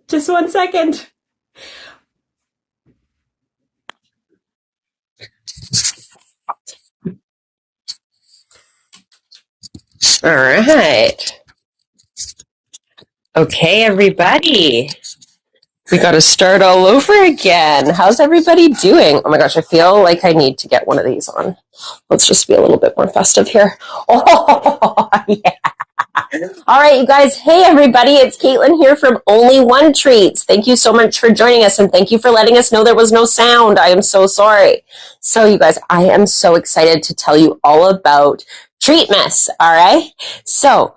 Just 1 second. All right. Okay, everybody. We got to start all over again. How's everybody doing? Oh my gosh, I feel like I need to get one of these on. Let's just be a little bit more festive here. Oh, yeah. All right, you guys. Hey, everybody. It's Caitlin here from Only One Treats. Thank you so much for joining us, and thank you for letting us know there was no sound. I am so sorry. So, you guys, I am so excited to tell you all about Treatmas. All right. So,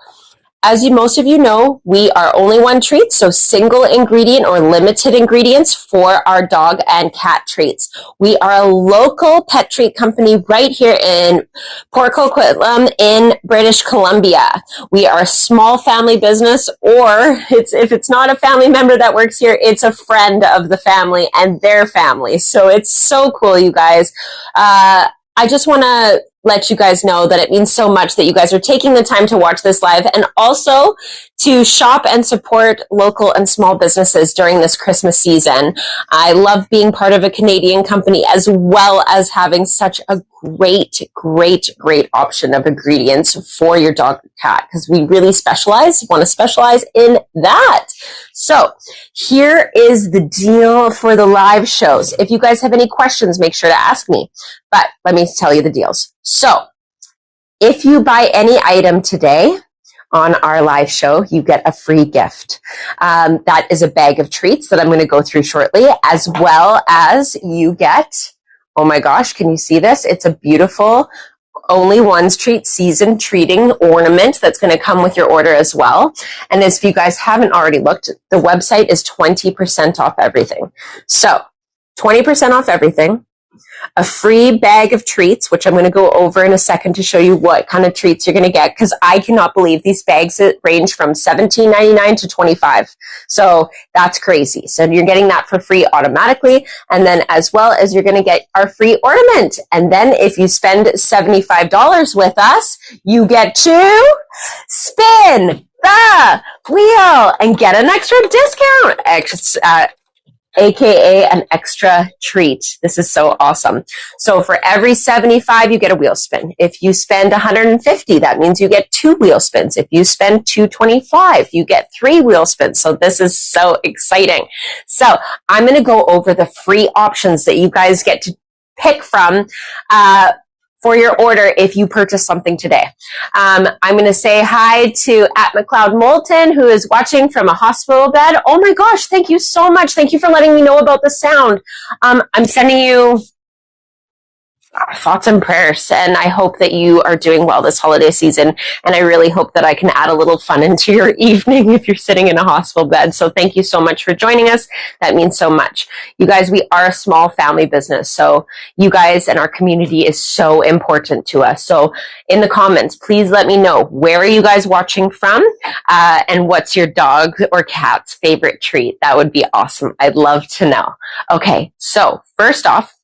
as most of you know, we are Only One Treats, so single ingredient or limited ingredients for our dog and cat treats. We are a local pet treat company right here in Port Coquitlam in British Columbia. We are a small family business, or if it's not a family member that works here, it's a friend of the family and their family. So it's so cool, you guys. I just want to let you guys know that it means so much that you guys are taking the time to watch this live, and also to shop and support local and small businesses during this Christmas season. I love being part of a Canadian company, as well as having such a great option of ingredients for your dog and cat, because we really want to specialize in that. So here is the deal for the live shows. If you guys have any questions, make sure to ask me. But let me tell you the deals. So if you buy any item today on our live show, you get a free gift. That is a bag of treats that I'm going to go through shortly, as well as you get, oh my gosh, can you see this? It's a beautiful Only One's Treat season treating ornament that's going to come with your order as well. And if you guys haven't already looked, the website is 20% off everything. So 20% off everything. A free bag of treats, which I'm going to go over in a second to show you what kind of treats you're going to get, because I cannot believe these bags range from $17.99 to $25. So that's crazy. So you're getting that for free automatically. And then as well as you're going to get our free ornament. And then if you spend $75 with us, you get to spin the wheel and get an extra discount. AKA an extra treat. This is so awesome. So for every 75, you get a wheel spin. If you spend 150, that means you get 2 wheel spins. If you spend 225, you get 3 wheel spins. So this is so exciting. So I'm going to go over the free options that you guys get to pick from, for your order if you purchase something today. I'm going to say hi to @McLeod Moulton, who is watching from a hospital bed. Oh my gosh, thank you so much. Thank you for letting me know about the sound. I'm sending you thoughts and prayers, and I hope that you are doing well this holiday season, and I really hope that I can add a little fun into your evening if you're sitting in a hospital bed. So thank you so much for joining us. That means so much. You guys, we are a small family business, so you guys and our community is so important to us. So in the comments, please let me know, where are you guys watching from, and what's your dog or cat's favorite treat? That would be awesome. I'd love to know. Okay, so first off,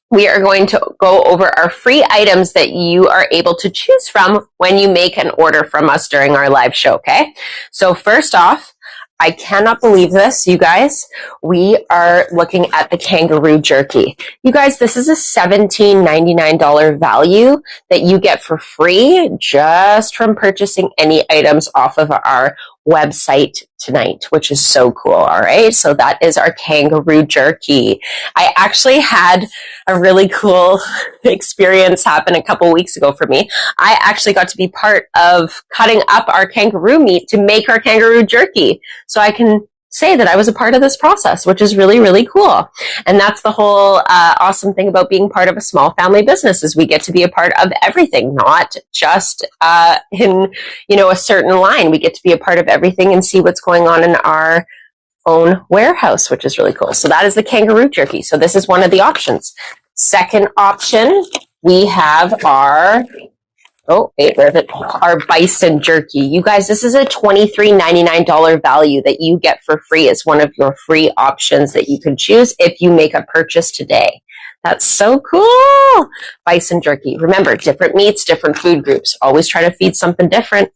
we are going to go over our free items that you are able to choose from when you make an order from us during our live show, okay? So first off, I cannot believe this, you guys. We are looking at the kangaroo jerky. You guys, this is a $17.99 value that you get for free just from purchasing any items off of our website tonight, which is so cool. All right. So that is our kangaroo jerky. I actually had a really cool experience happen a couple weeks ago for me. I actually got to be part of cutting up our kangaroo meat to make our kangaroo jerky. So I can say that I was a part of this process, which is really cool. And that's the whole awesome thing about being part of a small family business, is we get to be a part of everything, not just in, a certain line. We get to be a part of everything and see what's going on in our own warehouse, which is really cool. So that is the kangaroo jerky. So this is one of the options. Second option, we have our our bison jerky. You guys, this is a $23.99 value that you get for free as one of your free options that you can choose if you make a purchase today. That's so cool. Bison jerky. Remember, different meats, different food groups. Always try to feed something different.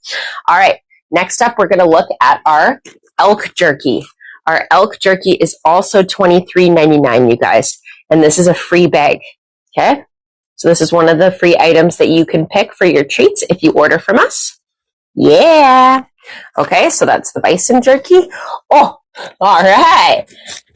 All right. Next up, we're going to look at our elk jerky. our elk jerky is also $23.99, you guys. And this is a free bag, okay? So this is one of the free items that you can pick for your treats if you order from us. Yeah. Okay, so that's the bison jerky. Oh, all right.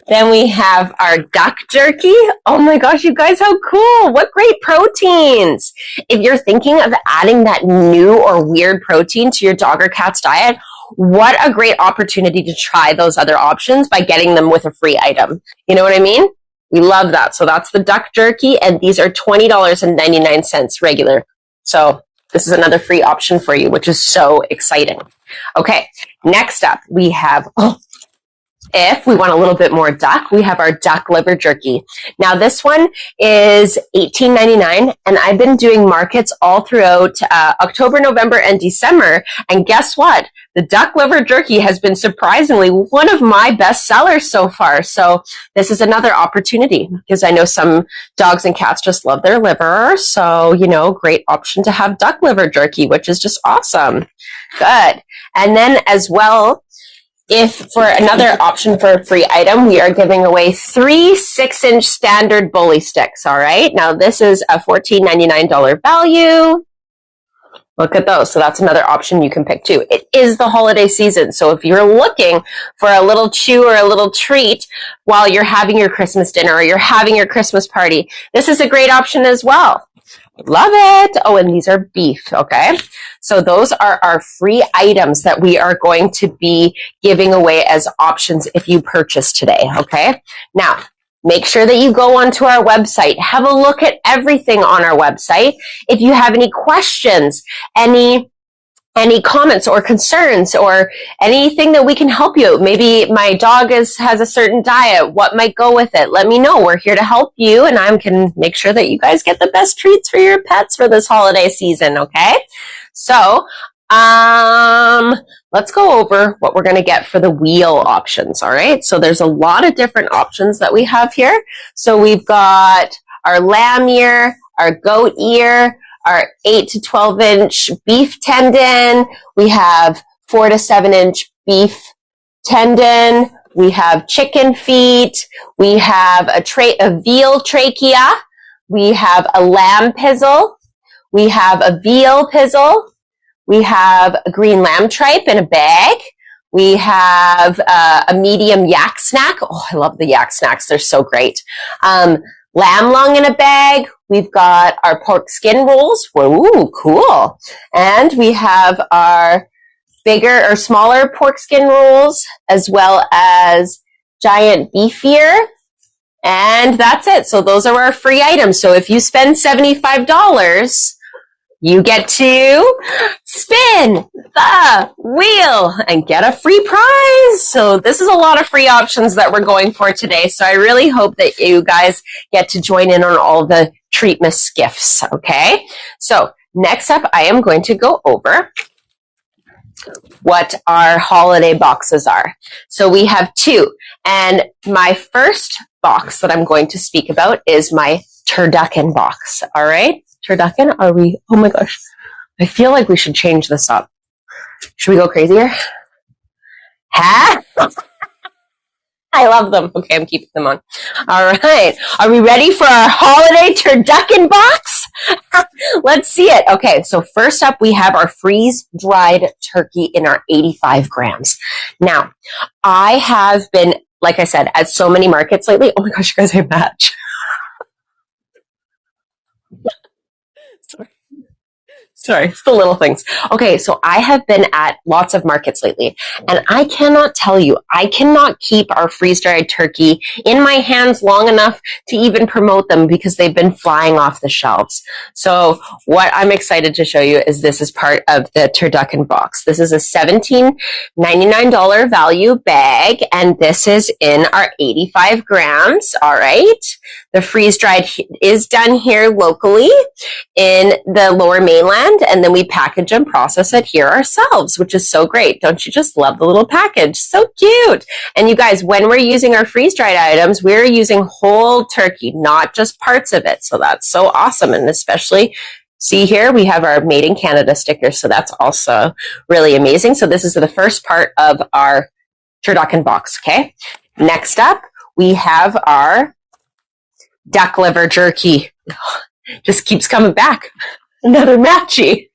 Then we have our duck jerky. Oh my gosh, you guys, how cool. What great proteins. If you're thinking of adding that new or weird protein to your dog or cat's diet, what a great opportunity to try those other options by getting them with a free item. You know what I mean? We love that. So that's the duck jerky, and these are $20.99 regular. So this is another free option for you, which is so exciting. Okay, next up, we have, if we want a little bit more duck, we have our duck liver jerky. Now this one is $18.99, and I've been doing markets all throughout October, November, and December. And guess what? The duck liver jerky has been surprisingly one of my best sellers so far. So this is another opportunity because I know some dogs and cats just love their liver. So, you know, great option to have duck liver jerky, which is just awesome. Good. And then as well, if for another option for a free item, we are giving away 3 6-inch standard bully sticks. All right. Now this is a $14.99 value. Look at those. So that's another option you can pick too. It is the holiday season. So if you're looking for a little chew or a little treat while you're having your Christmas dinner or you're having your Christmas party, this is a great option as well. Love it. Oh, and these are beef. Okay. So those are our free items that we are going to be giving away as options if you purchase today. Okay. Now, make sure that you go onto our website, have a look at everything on our website. If you have any questions, any comments or concerns or anything that we can help you. Maybe my dog has a certain diet. What might go with it? Let me know. We're here to help you, and I can make sure that you guys get the best treats for your pets for this holiday season. Okay. So, let's go over what we're going to get for the wheel options. All right. So there's a lot of different options that we have here. So we've got our lamb ear, our goat ear, our 8 to 12 inch beef tendon. We have 4 to 7 inch beef tendon. We have chicken feet. We have a veal trachea. We have a lamb pizzle. We have a veal pizzle. We have a green lamb tripe in a bag. We have a medium yak snack. Oh, I love the yak snacks. They're so great. Lamb lung in a bag. We've got our pork skin rolls. Whoa, cool. And we have our bigger or smaller pork skin rolls, as well as giant beef ear. And that's it. So those are our free items. So if you spend $75, you get to spin the wheel and get a free prize. So this is a lot of free options that we're going for today. So I really hope that you guys get to join in on all the Treatmas gifts. Okay. So next up, I am going to go over what our holiday boxes are. So we have 2. And my first box that I'm going to speak about is my turducken box. All right. Turducken, are we? Oh my gosh. I feel like we should change this up. Should we go crazier? Huh? I love them. Okay, I'm keeping them on. All right. Are we ready for our holiday turducken box? Let's see it. Okay, so first up, we have our freeze-dried turkey in our 85 grams. Now, I have been, like I said, at so many markets lately. Oh my gosh, you guys, I match. Sorry, it's the little things. Okay, so I have been at lots of markets lately, and I cannot tell you, I cannot keep our freeze-dried turkey in my hands long enough to even promote them because they've been flying off the shelves. So what I'm excited to show you is this is part of the turducken box. This is a $17.99 value bag, and this is in our 85 grams, all right? The freeze-dried is done here locally in the Lower Mainland, and then we package and process it here ourselves, which is so great. Don't you just love the little package? So cute. And you guys, when we're using our freeze-dried items, we're using whole turkey, not just parts of it. So that's so awesome. And especially, see here, we have our Made in Canada sticker. So that's also really amazing. So this is the first part of our turducken box, okay? Next up, we have our duck liver jerky. Just keeps coming back. Another matchy.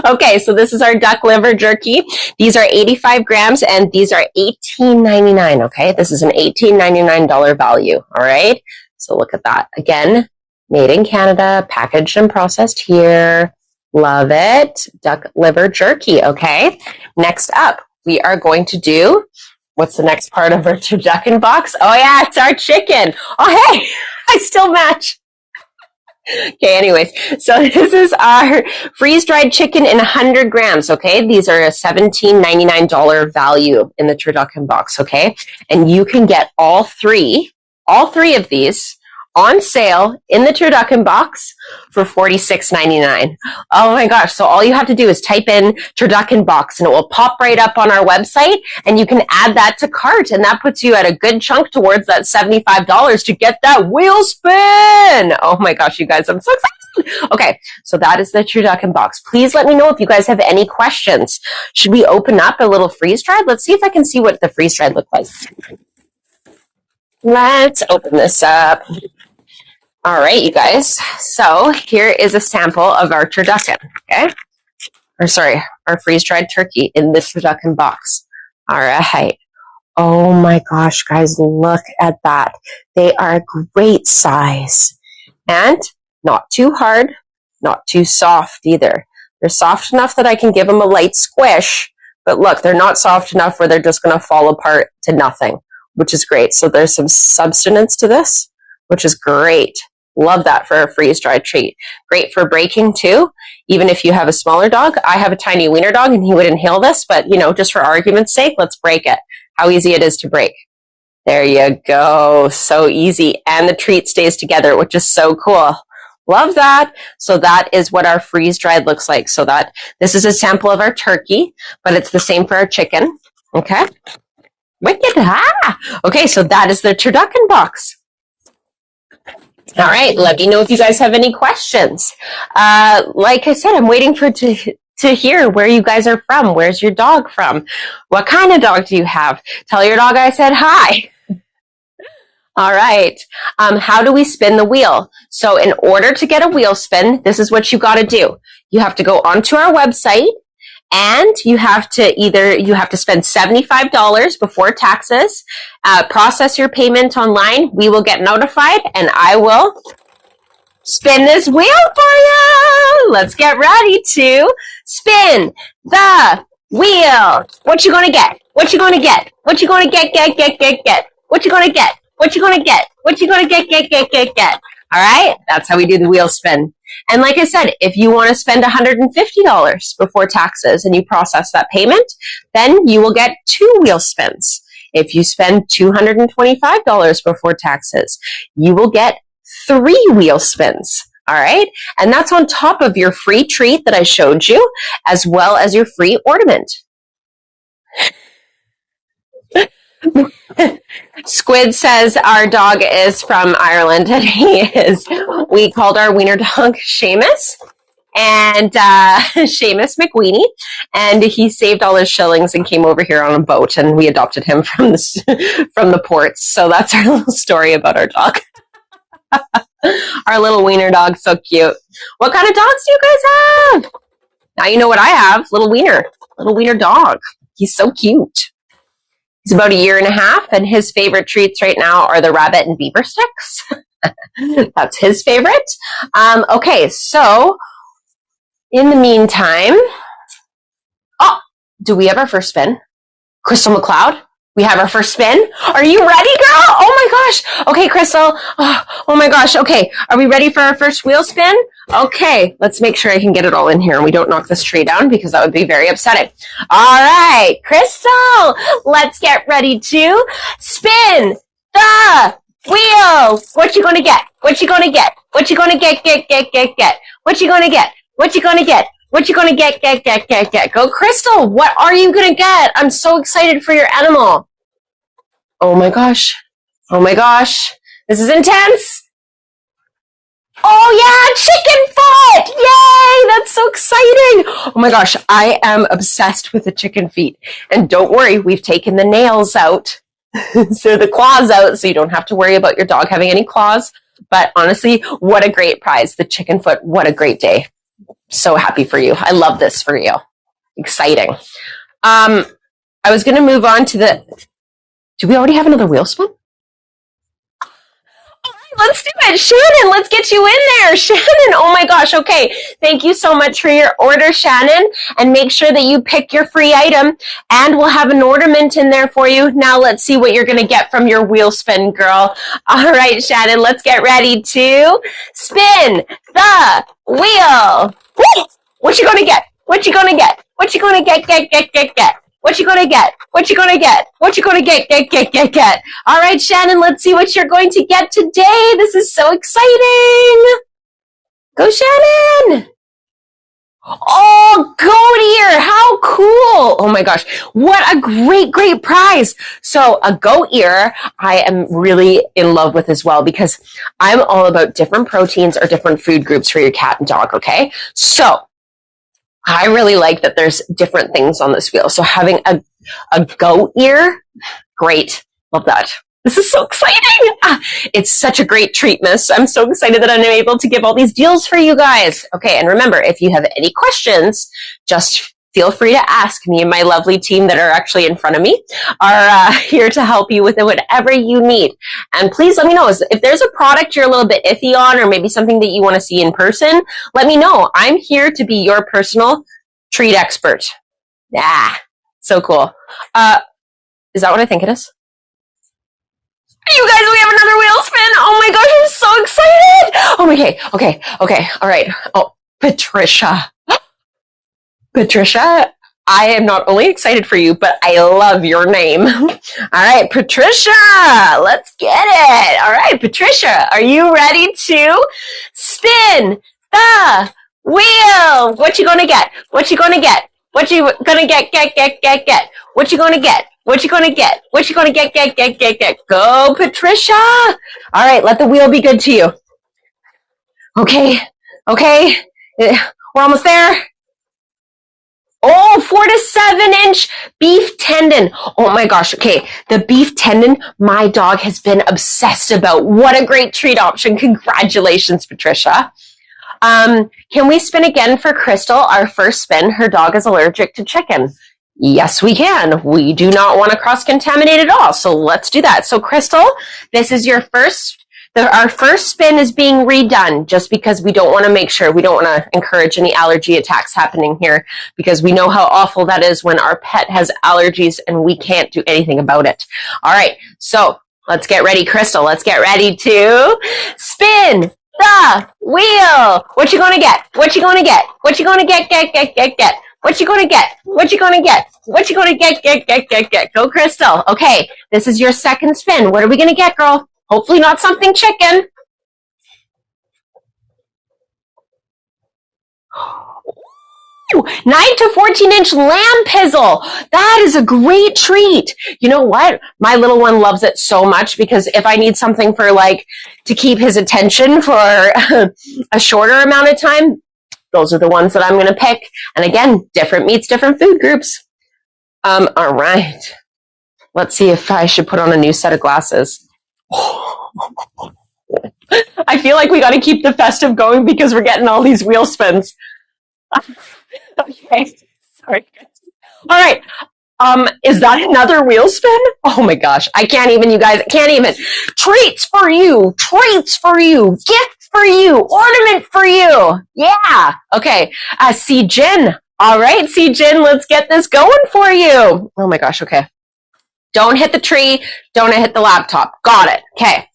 Okay, so this is our duck liver jerky. These are 85 grams, and these are $18.99, okay? This is an $18.99 value, all right? So look at that. Again, made in Canada, packaged and processed here. Love it. Duck liver jerky, okay? Next up, we are going to do, what's the next part of our turducken box? Oh yeah, it's our chicken. Oh hey, I still match. Okay, anyways, so this is our freeze-dried chicken in 100 grams, okay? These are a $17.99 value in the turducken box, okay? And you can get all three of these on sale in the turducken box for $46.99. Oh my gosh, so all you have to do is type in turducken box and it will pop right up on our website and you can add that to cart and that puts you at a good chunk towards that $75 to get that wheel spin. Oh my gosh, you guys, I'm so excited. Okay, so that is the turducken box. Please let me know if you guys have any questions. Should we open up a little freeze-dried? Let's see if I can see what the freeze-dried look like. Let's open this up. All right, you guys. So here is a sample of our turducken, okay? Or sorry, our freeze-dried turkey in this turducken box. All right. Oh my gosh, guys, look at that. They are a great size and not too hard, not too soft either. They're soft enough that I can give them a light squish, but look, they're not soft enough where they're just going to fall apart to nothing, which is great. So there's some substance to this, which is great. Love that for a freeze-dried treat. Great for breaking too, even if you have a smaller dog. I have a tiny wiener dog and he would inhale this, but you know, just for argument's sake, let's break it. How easy it is to break. There you go. So easy. And the treat stays together, which is so cool. Love that. So that is what our freeze-dried looks like. So that this is a sample of our turkey, but it's the same for our chicken. Okay. Wicked. Okay, so that is the turducken box. All right, let me know if you guys have any questions. Like I said, I'm waiting to hear where you guys are from. Where's your dog from? What kind of dog do you have? Tell your dog I said hi. All right. How do we spin the wheel? So in order to get a wheel spin, this is what you got to do. You have to go onto our website and you have to spend $75 before taxes, process your payment online. We will get notified and I will spin this wheel for you. Let's get ready to spin the wheel. What you gonna get? What you gonna get? What you gonna get? What you gonna get? What you gonna get? What you gonna get? All right, that's how we do the wheel spin. And like I said, if you want to spend $150 before taxes and you process that payment, then you will get 2 wheel spins. If you spend $225 before taxes, you will get 3 wheel spins. All right, and that's on top of your free treat that I showed you, as well as your free ornament. Squid says our dog is from Ireland, and we called our wiener dog Seamus, and Seamus McWeenie, and he saved all his shillings and came over here on a boat, and we adopted him from the ports. So that's our little story about our dog. Our little wiener dog, so cute. What kind of dogs do you guys have? Now you know what I have, little wiener dog. He's so cute. He's about 1.5 years, and his favorite treats right now are the rabbit and beaver sticks. That's his favorite. Okay, so in the meantime, do we have our first spin? Crystal McLeod, we have our first spin. Are you ready, girl? Oh my gosh. Okay, Crystal. Oh my gosh. Okay, are we ready for our first wheel spin? Okay, let's make sure I can get it all in here and we don't knock this tree down because that would be very upsetting. All right, Crystal, let's get ready to spin the wheel. What you gonna get? What you gonna get? What you gonna get? What you gonna get? What you gonna get? What you gonna get? Go, Crystal. What are you gonna get? I'm so excited for your animal. Oh my gosh. Oh my gosh. This is intense. Oh yeah, chicken foot! Yay! That's so exciting! Oh my gosh, I am obsessed with the chicken feet. And don't worry, we've taken the nails out. So the claws out, so you don't have to worry about your dog having any claws. But honestly, what a great prize. The chicken foot, what a great day. So happy for you. I love this for you. Exciting. I was going to move on to do we already have another wheel spin? Let's do it. Shannon, let's get you in there. Shannon, oh my gosh. Okay. Thank you so much for your order, Shannon. And make sure that you pick your free item and we'll have an ornament in there for you. Now let's see what you're going to get from your wheel spin, girl. All right, Shannon, let's get ready to spin the wheel. Woo! What you going to get? What you going to get? What you going to get? Get. What you gonna get? What you gonna get? What you gonna get? All right, Shannon, let's see what you're going to get today. This is so exciting. Go, Shannon. Oh, goat ear. How cool. Oh my gosh. What a great prize. So a goat ear, I am really in love with as well because I'm all about different proteins or different food groups for your cat and dog, okay? So I really like that there's different things on this wheel. So having a goat ear, great. Love that. This is so exciting. It's such a great Treatmas. I'm so excited that I'm able to give all these deals for you guys. Okay, and remember, if you have any questions, just feel free to ask me, and my lovely team that are actually in front of me are here to help you with whatever you need. And please let me know if there's a product you're a little bit iffy on or maybe something that you want to see in person, let me know. I'm here to be your personal treat expert. So cool. Is that what I think it is? You guys, we have another wheel spin. Oh my gosh, I'm so excited. Oh, okay. All right. Oh, Patricia, I am not only excited for you, but I love your name. All right, Patricia, let's get it. All right, Patricia, are you ready to spin the wheel? What you gonna get? What you gonna get? What you gonna get? Get. What you gonna get? What you gonna get? What you gonna get? Go, Patricia. All right, let the wheel be good to you. Okay. We're almost there. Oh, 4 to 7 inch beef tendon. Oh my gosh. Okay. The beef tendon, my dog has been obsessed about. What a great treat option. Congratulations, Patricia. Can we spin again for Crystal? Our first spin, her dog is allergic to chicken. Yes, we can. We do not want to cross-contaminate at all. So let's do that. So Crystal, this is your our first spin is being redone just because we don't want to encourage any allergy attacks happening here because we know how awful that is when our pet has allergies and we can't do anything about it. All right. So let's get ready, Crystal. Let's get ready to spin the wheel. What you going to get? What you going to get? What you going to get? Get. What you gonna get? What you gonna get? What you gonna get? Go, Crystal. Okay, this is your second spin. What are we gonna get, girl? Hopefully not something chicken. Ooh, 9 to 14 inch lamb pizzle. That is a great treat. You know what? My little one loves it so much because if I need something for to keep his attention for a shorter amount of time, those are the ones that I'm going to pick. And again, different meats, different food groups. All right. Let's see if I should put on a new set of glasses. I feel like we got to keep the festive going because we're getting all these wheel spins. Okay. Sorry. All right. Is that another wheel spin? Oh my gosh. I can't even, you guys. Can't even. Treats for you. Gifts for you. Ornament for you. Yeah. Okay. See Jen. All right. See Jen. Let's get this going for you. Oh my gosh. Okay. Don't hit the tree. Don't hit the laptop. Got it. Okay.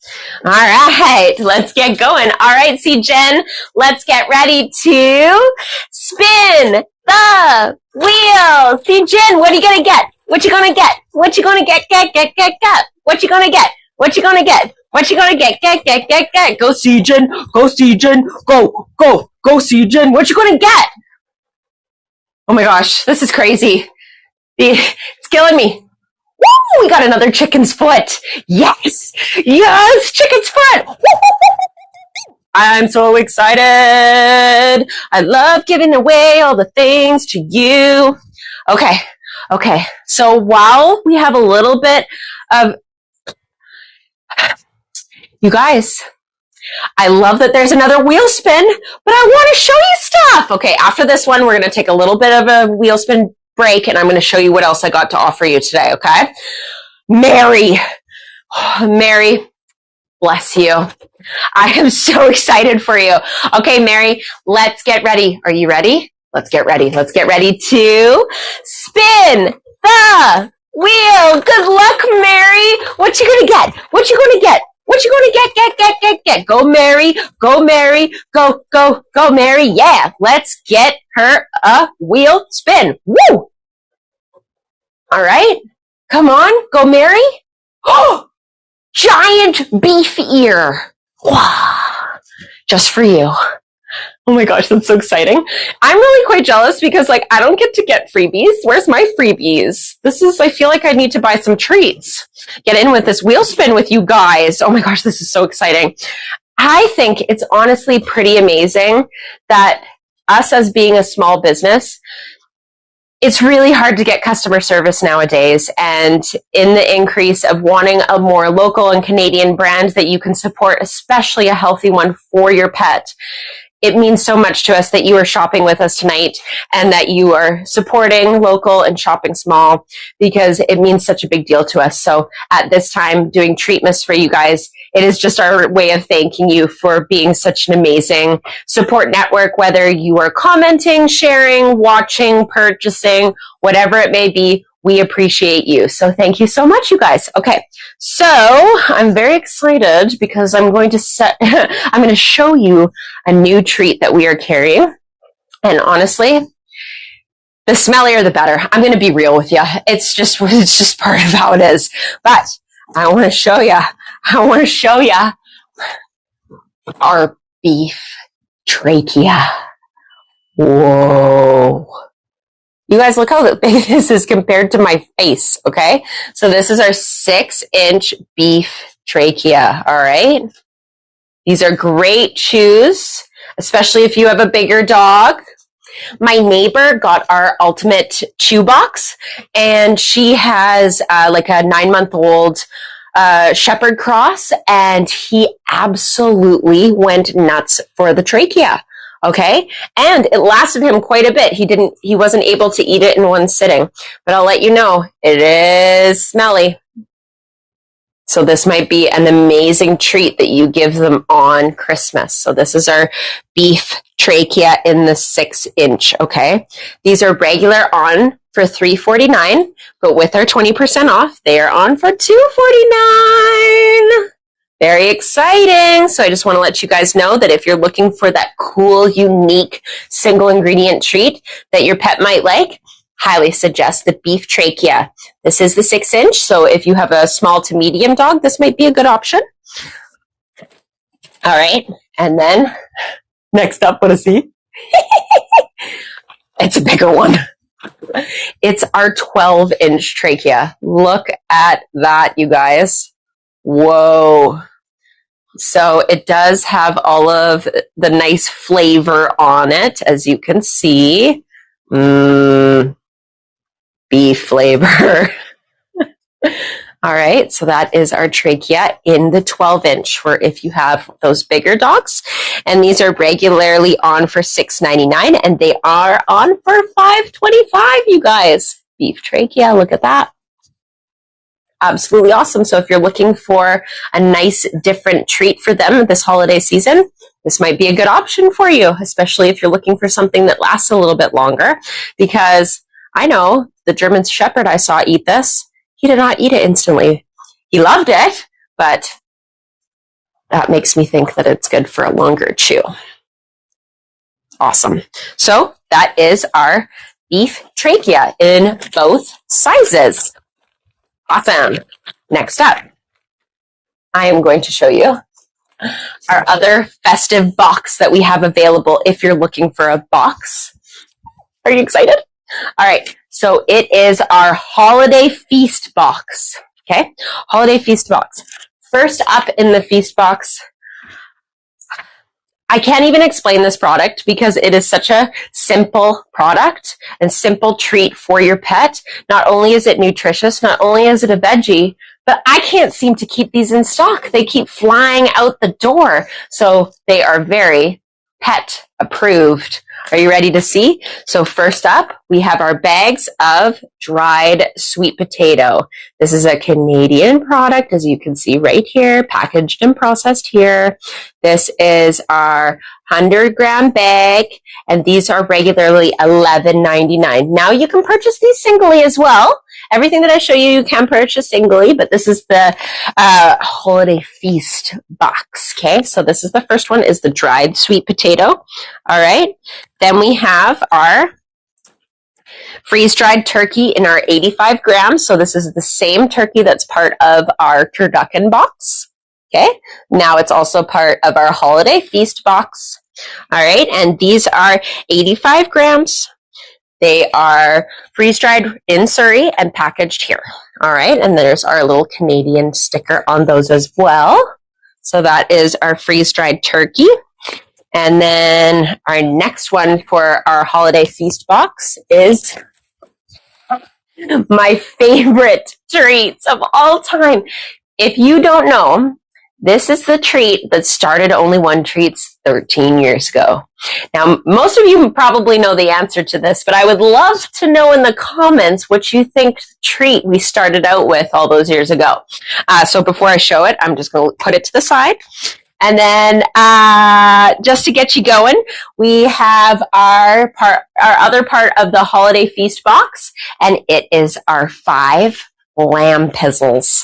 All right. Let's get going. All right. See Jen. Let's get ready to spin the wheel. See Jen. What are you going to get? What you going to get? What you going to get? Get. What you going to get? What you going to get? What you going to get? Get. Go see Jen. Go see Jen. Go see Jen. What you going to get? Oh my gosh. This is crazy. It's killing me. Woo! We got another chicken's foot. Yes, chicken's foot. I'm so excited. I love giving away all the things to you. Okay. So while we have a little bit of, you guys, I love that there's another wheel spin, but I want to show you stuff. Okay, after this one, we're going to take a little bit of a wheel spin break, and I'm going to show you what else I got to offer you today, okay? Mary, bless you. I am so excited for you. Okay, Mary, let's get ready. Are you ready? Let's get ready. Let's get ready to spin the wheel. Good luck, Mary. What you gonna get? What you gonna get? What you gonna get? Go, Mary. Go, Mary. Go, Mary. Yeah, let's get her a wheel spin. Woo! All right. Come on. Go, Mary. Oh, giant beef ear. Wow. Just for you. Oh my gosh, that's so exciting. I'm really quite jealous because like I don't get to get freebies. Where's my freebies? I feel like I need to buy some treats. Get in with this wheel spin with you guys. Oh my gosh, this is so exciting. I think it's honestly pretty amazing that us as being a small business, it's really hard to get customer service nowadays. And in the increase of wanting a more local and Canadian brand that you can support, especially a healthy one for your pet, it means so much to us that you are shopping with us tonight and that you are supporting local and shopping small because it means such a big deal to us. So at this time, doing Treatmas for you guys, it is just our way of thanking you for being such an amazing support network, whether you are commenting, sharing, watching, purchasing, whatever it may be. We appreciate you. So thank you so much, you guys. Okay. So I'm very excited because I'm going to show you a new treat that we are carrying. And honestly, the smellier, the better. I'm going to be real with you. It's just part of how it is. But I want to show you our beef trachea. Whoa. You guys look how big this is compared to my face, okay? So this is our 6-inch beef trachea, all right? These are great chews, especially if you have a bigger dog. My neighbor got our ultimate chew box, and she has like a 9-month-old shepherd cross, and he absolutely went nuts for the trachea. Okay. And it lasted him quite a bit. He wasn't able to eat it in one sitting, but I'll let you know it is smelly. So this might be an amazing treat that you give them on Christmas. So this is our beef trachea in the 6-inch. Okay. These are regular on for $3.49, but with our 20% off, they are on for $2.49. Very exciting. So I just want to let you guys know that if you're looking for that cool, unique, single ingredient treat that your pet might like, highly suggest the beef trachea. This is the 6-inch. So if you have a small to medium dog, this might be a good option. All right. And then next up, what is he? It's a bigger one. It's our 12-inch trachea. Look at that, you guys. Whoa. So it does have all of the nice flavor on it, as you can see. Beef flavor. All right, so that is our trachea in the 12-inch for if you have those bigger dogs. And these are regularly on for $6.99, and they are on for $5.25, you guys. Beef trachea, look at that. Absolutely awesome. So if you're looking for a nice different treat for them this holiday season, this might be a good option for you, especially if you're looking for something that lasts a little bit longer, because I know the German Shepherd I saw eat this. He did not eat it instantly. He loved it, but that makes me think that it's good for a longer chew. Awesome. So that is our beef trachea in both sizes. Awesome. Next up, I am going to show you our other festive box that we have available if you're looking for a box. Are you excited? All right. So it is our holiday feast box. Okay. Holiday feast box. First up in the feast box, I can't even explain this product because it is such a simple product and simple treat for your pet. Not only is it nutritious, not only is it a veggie, but I can't seem to keep these in stock. They keep flying out the door. So they are very pet approved. Are you ready to see? So first up, we have our bags of dried sweet potato. This is a Canadian product, as you can see right here, packaged and processed here. This is our 100-gram bag, and these are regularly $11.99. Now you can purchase these singly as well. Everything that I show you, you can purchase singly, but this is the holiday feast box. Okay, so this is the first one, is the dried sweet potato. All right, then we have our freeze-dried turkey in our 85 grams. So this is the same turkey that's part of our turducken box. Okay, now it's also part of our holiday feast box. All right, and these are 85 grams. They are freeze-dried in Surrey and packaged here. All right, and there's our little Canadian sticker on those as well. So that is our freeze-dried turkey. And then our next one for our holiday feast box is my favorite treats of all time. If you don't know, this is the treat that started Only One Treats 13 years ago. Now, most of you probably know the answer to this, but I would love to know in the comments what you think treat we started out with all those years ago. So before I show it, I'm just going to put it to the side. And then just to get you going, we have our other part of the holiday feast box, and it is our 5 lamb pizzles.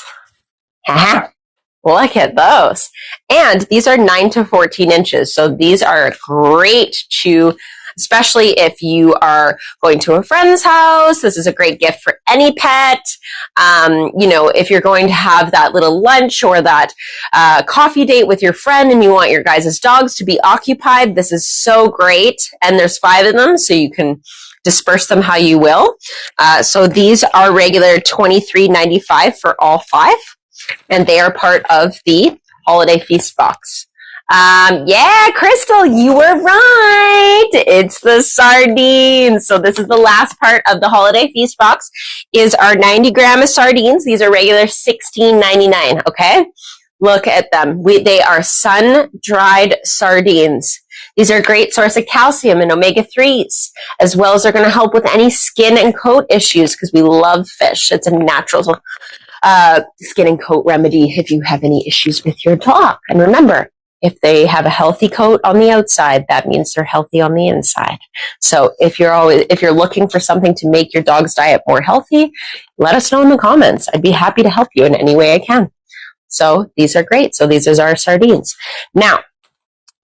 Look at those. And these are 9 to 14 inches. So these are great to, especially if you are going to a friend's house. This is a great gift for any pet. You know, if you're going to have that little lunch or that coffee date with your friend and you want your guys' dogs to be occupied, this is so great. And there's 5 of them, so you can disperse them how you will. So these are regular $23.95 for all 5. And they are part of the holiday feast box. Yeah, Crystal, you were right. It's the sardines. So this is the last part of the holiday feast box, is our 90-gram of sardines. These are regular $16.99. Okay, look at them. They are sun-dried sardines. These are a great source of calcium and omega-3s, as well as they're going to help with any skin and coat issues because we love fish. It's a natural skin and coat remedy if you have any issues with your dog. And remember, if they have a healthy coat on the outside, that means they're healthy on the inside. So if you're looking for something to make your dog's diet more healthy, let us know in the comments. I'd be happy to help you in any way I can. So these are great. So these are our sardines. Now,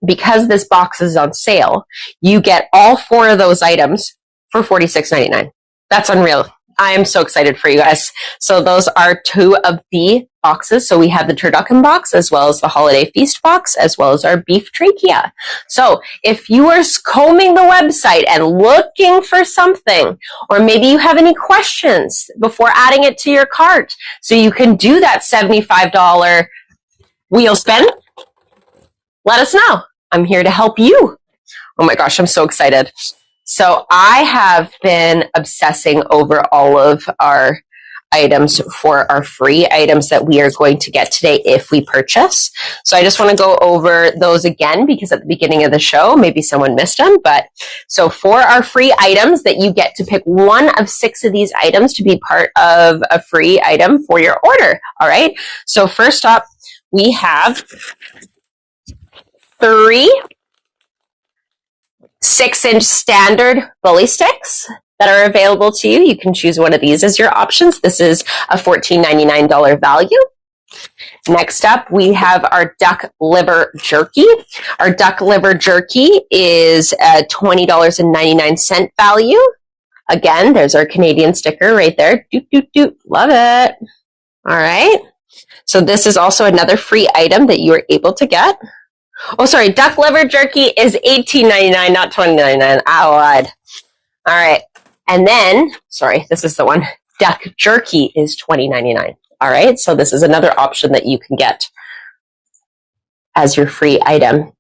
because this box is on sale, you get all 4 of those items for $46.99. That's unreal. I am so excited for you guys. So those are 2 of the boxes. So we have the turducken box as well as the holiday feast box, as well as our beef trachea. So if you are combing the website and looking for something, or maybe you have any questions before adding it to your cart, so you can do that $75 wheel spin, let us know. I'm here to help you. Oh my gosh, I'm so excited. So I have been obsessing over all of our items for our free items that we are going to get today if we purchase. So I just want to go over those again because at the beginning of the show, maybe someone missed them. But so for our free items that you get to pick one of 6 of these items to be part of a free item for your order. All right. So first up, we have 3 6-inch standard bully sticks that are available to you. You can choose one of these as your options. This is a $14.99 value. Next up, we have our duck liver jerky. Our duck liver jerky is a $20.99 value. Again, there's our Canadian sticker right there. Doot, doot, doot. Love it. All right. So this is also another free item that you are able to get. Oh, sorry. Duck liver jerky is $18.99, not $20.99. I lied. All right. And then, sorry, this is the one. Duck jerky is $20.99. All right. So this is another option that you can get as your free item.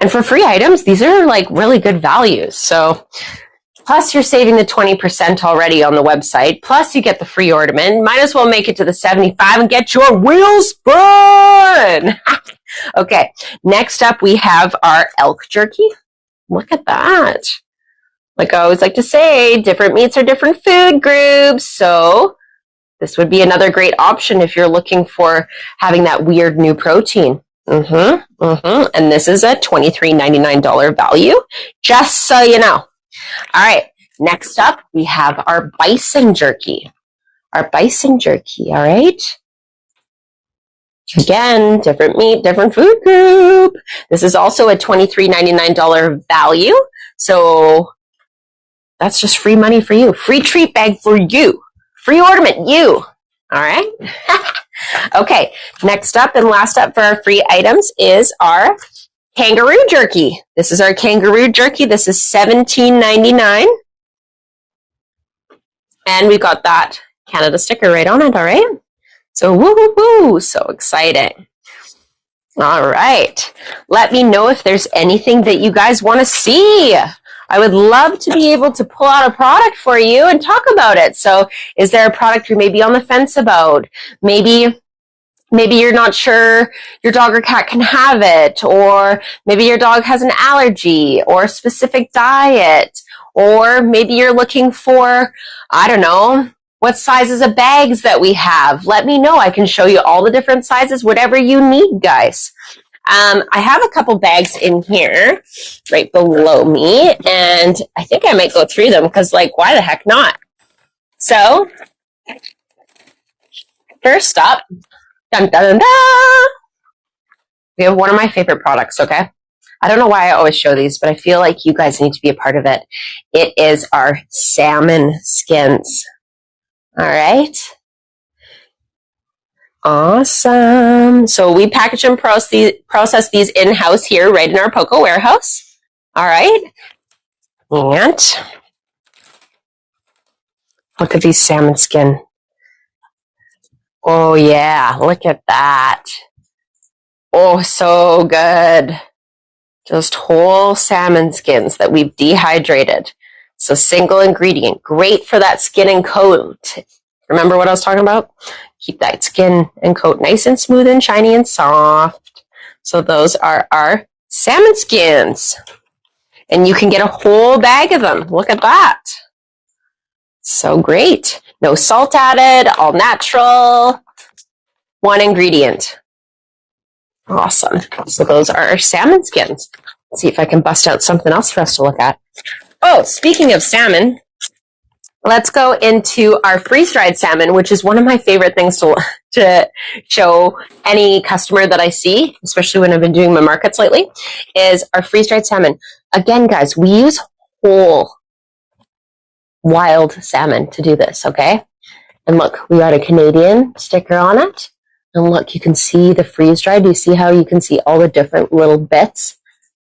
And for free items, these are like really good values. So plus you're saving the 20% already on the website. Plus you get the free ornament. Might as well make it to the 75 and get your wheels spun. Okay, next up we have our elk jerky. Look at that. Like I always like to say, different meats are different food groups. So this would be another great option if you're looking for having that weird new protein. And this is a $23.99 value, just so you know. All right, next up, we have our bison jerky. All right? Again, different meat, different food group. This is also a $23.99 value. So that's just free money for you. Free treat bag for you. Free ornament, you. All right? Okay, next up and last up for our free items is our kangaroo jerky. This is our kangaroo jerky. This is $17.99. And we got that Canada sticker right on it, all right? So woo, woo, woo, so exciting. All right, let me know if there's anything that you guys want to see. I would love to be able to pull out a product for you and talk about it. So is there a product you're maybe on the fence about? Maybe you're not sure your dog or cat can have it, or maybe your dog has an allergy or a specific diet, or maybe you're looking for, I don't know, what sizes of bags that we have. Let me know. I can show you all the different sizes, whatever you need, guys. I have a couple bags in here right below me, and I think I might go through them because, like, why the heck not? So, first up, dun, dun, dun, dun, we have one of my favorite products, okay? I don't know why I always show these, but I feel like you guys need to be a part of it. It is our salmon skins. All right. Awesome. So we package and process these in-house here, right in our Poco warehouse. All right. And look at these salmon skin. Oh, yeah. Look at that. Oh, so good. Just whole salmon skins that we've dehydrated. So single ingredient. Great for that skin and coat. Remember what I was talking about? Keep that skin and coat nice and smooth and shiny and soft. So those are our salmon skins. And you can get a whole bag of them. Look at that. So great. No salt added, all natural. One ingredient. Awesome. So those are our salmon skins. Let's see if I can bust out something else for us to look at. Oh, speaking of salmon, let's go into our freeze-dried salmon, which is one of my favorite things to show any customer that I see, especially when I've been doing my markets lately, is our freeze-dried salmon. Again, guys, we use whole wild salmon to do this, okay? And look, we got a Canadian sticker on it. And look, you can see the freeze-dried. You see how you can see all the different little bits?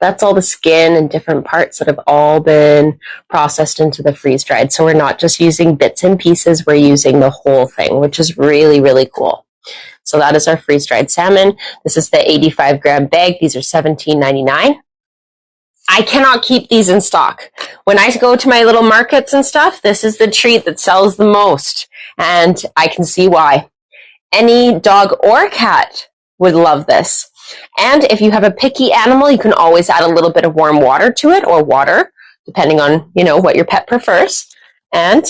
That's all the skin and different parts that have all been processed into the freeze-dried. So we're not just using bits and pieces, we're using the whole thing, which is really, really cool. So that is our freeze-dried salmon. This is the 85-gram bag. These are $17.99. I cannot keep these in stock. When I go to my little markets and stuff, this is the treat that sells the most. And I can see why. Any dog or cat would love this. And if you have a picky animal, you can always add a little bit of warm water to it, or water, depending on, what your pet prefers. And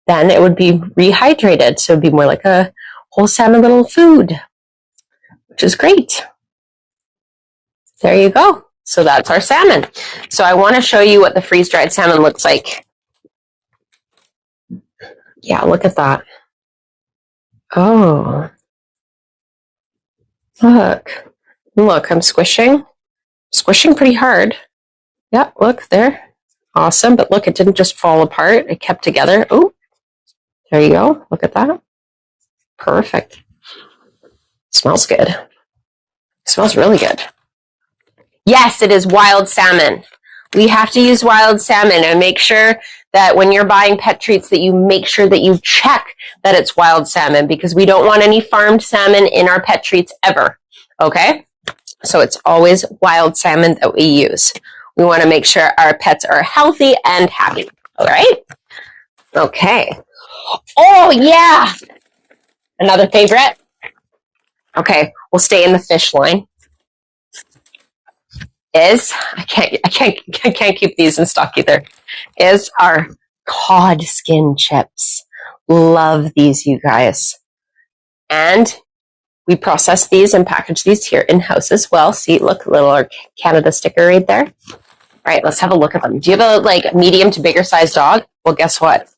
then it would be rehydrated. So it'd be more like a whole salmon little food, which is great. There you go. So that's our salmon. So I want to show you what the freeze-dried salmon looks like. Yeah, look at that. Oh. Look, I'm squishing pretty hard. Yep, look there. Awesome. But look, it didn't just fall apart. It kept together. Oh, there you go. Look at that. Perfect. Smells good. Smells really good. Yes, it is wild salmon. We have to use wild salmon, and make sure that when you're buying pet treats that you make sure that you check that it's wild salmon, because we don't want any farmed salmon in our pet treats ever. Okay? So it's always wild salmon that we use. We want to make sure our pets are healthy and happy. All right? Okay. Oh, yeah. Another favorite. Okay, we'll stay in the fish line. I can't keep these in stock either. Is our cod skin chips. Love these, you guys. And we process these and package these here in-house as well. See, look, little Canada sticker right there. All right, let's have a look at them. Do you have a medium to bigger size dog? Well, guess what?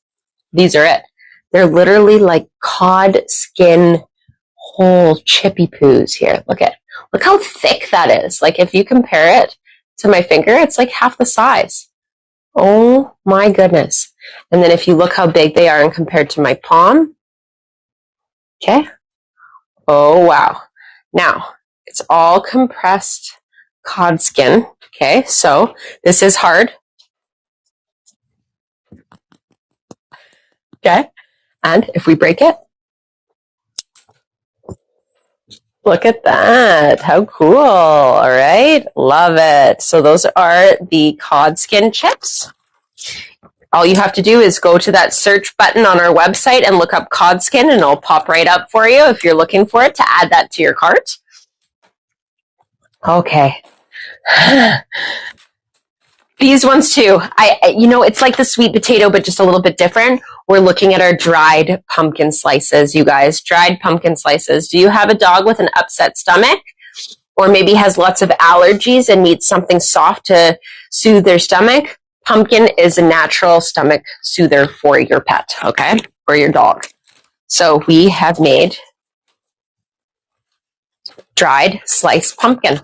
These are it. They're literally like cod skin whole chippy poos here. Look how thick that is. Like if you compare it to my finger, it's like half the size. Oh my goodness. And then if you look how big they are and compared to my palm. Okay. Oh wow. Now it's all compressed cod skin. Okay. So this is hard. Okay. And if we break it, look at that. How cool. All right. Love it. So those are the cod skin chips. All you have to do is go to that search button on our website and look up cod skin, and it'll pop right up for you if you're looking for it to add that to your cart. Okay. These ones too. It's like the sweet potato, but just a little bit different. We're looking at our dried pumpkin slices, you guys. Dried pumpkin slices. Do you have a dog with an upset stomach? Or maybe has lots of allergies and needs something soft to soothe their stomach? Pumpkin is a natural stomach soother for your pet, okay? For your dog. So we have made dried sliced pumpkin.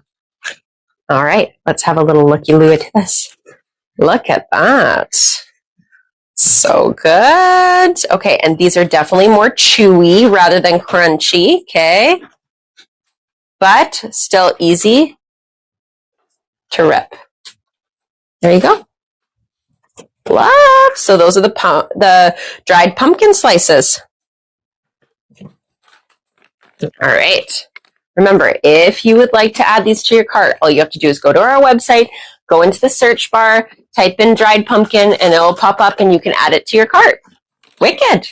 All right, let's have a little looky-loo at this. Look at that. So good. Okay, and these are definitely more chewy rather than crunchy, okay? But still easy to rip. There you go. Love. So those are the dried pumpkin slices. All right. Remember, if you would like to add these to your cart, all you have to do is go to our website, go into the search bar, type in dried pumpkin, and it will pop up and you can add it to your cart. Wicked.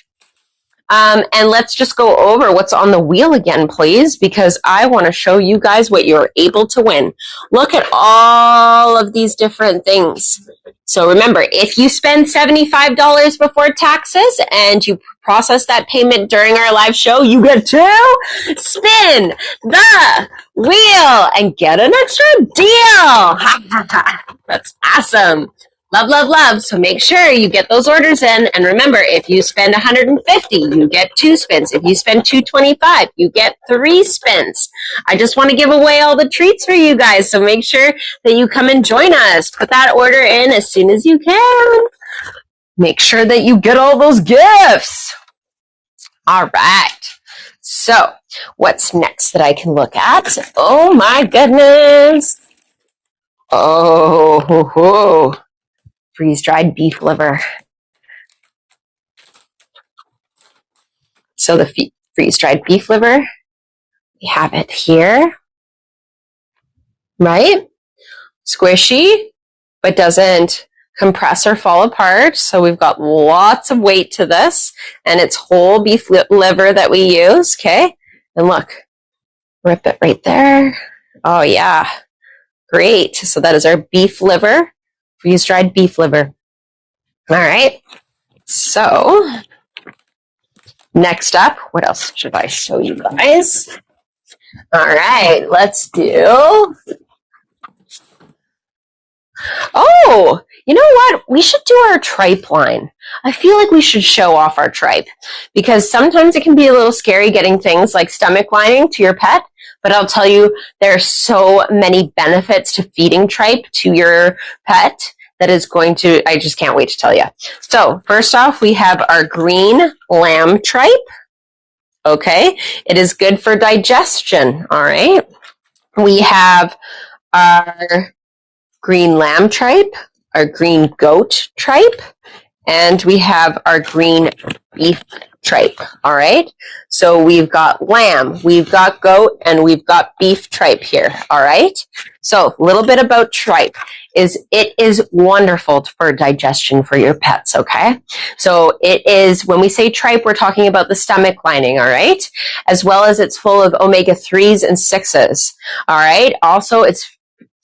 And let's just go over what's on the wheel again, please, because I want to show you guys what you're able to win. Look at all of these different things. So remember, if you spend $75 before taxes and you process that payment during our live show, you get to spin the wheel and get an extra deal. That's awesome. Love, love, love. So make sure you get those orders in. And remember, if you spend $150, you get 2 spins. If you spend $225, you get 3 spins. I just want to give away all the treats for you guys. So make sure that you come and join us. Put that order in as soon as you can. Make sure that you get all those gifts. All right. So what's next that I can look at? Oh my goodness. Oh, freeze-dried beef liver. So the freeze-dried beef liver, we have it here, right? Squishy, but doesn't compress or fall apart. So we've got lots of weight to this, and it's whole beef liver that we use, okay? And look, rip it right there. Oh yeah, great. So that is our beef liver, freeze-dried beef liver. All right, so next up, what else should I show you guys? All right, let's do... Oh, you know what? We should do our tripe line. I feel like we should show off our tripe because sometimes it can be a little scary getting things like stomach lining to your pet, but I'll tell you, there are so many benefits to feeding tripe to your pet that is going to, I just can't wait to tell you. So first off, we have our green lamb tripe. Okay, it is good for digestion. All right, we have our green lamb tripe, our green goat tripe, and we have our green beef tripe. All right. So we've got lamb, we've got goat, and we've got beef tripe here. All right. So a little bit about tripe is it is wonderful for digestion for your pets. Okay. So it is, when we say tripe, we're talking about the stomach lining. All right. As well as it's full of omega-3s and 6s. All right. Also, it's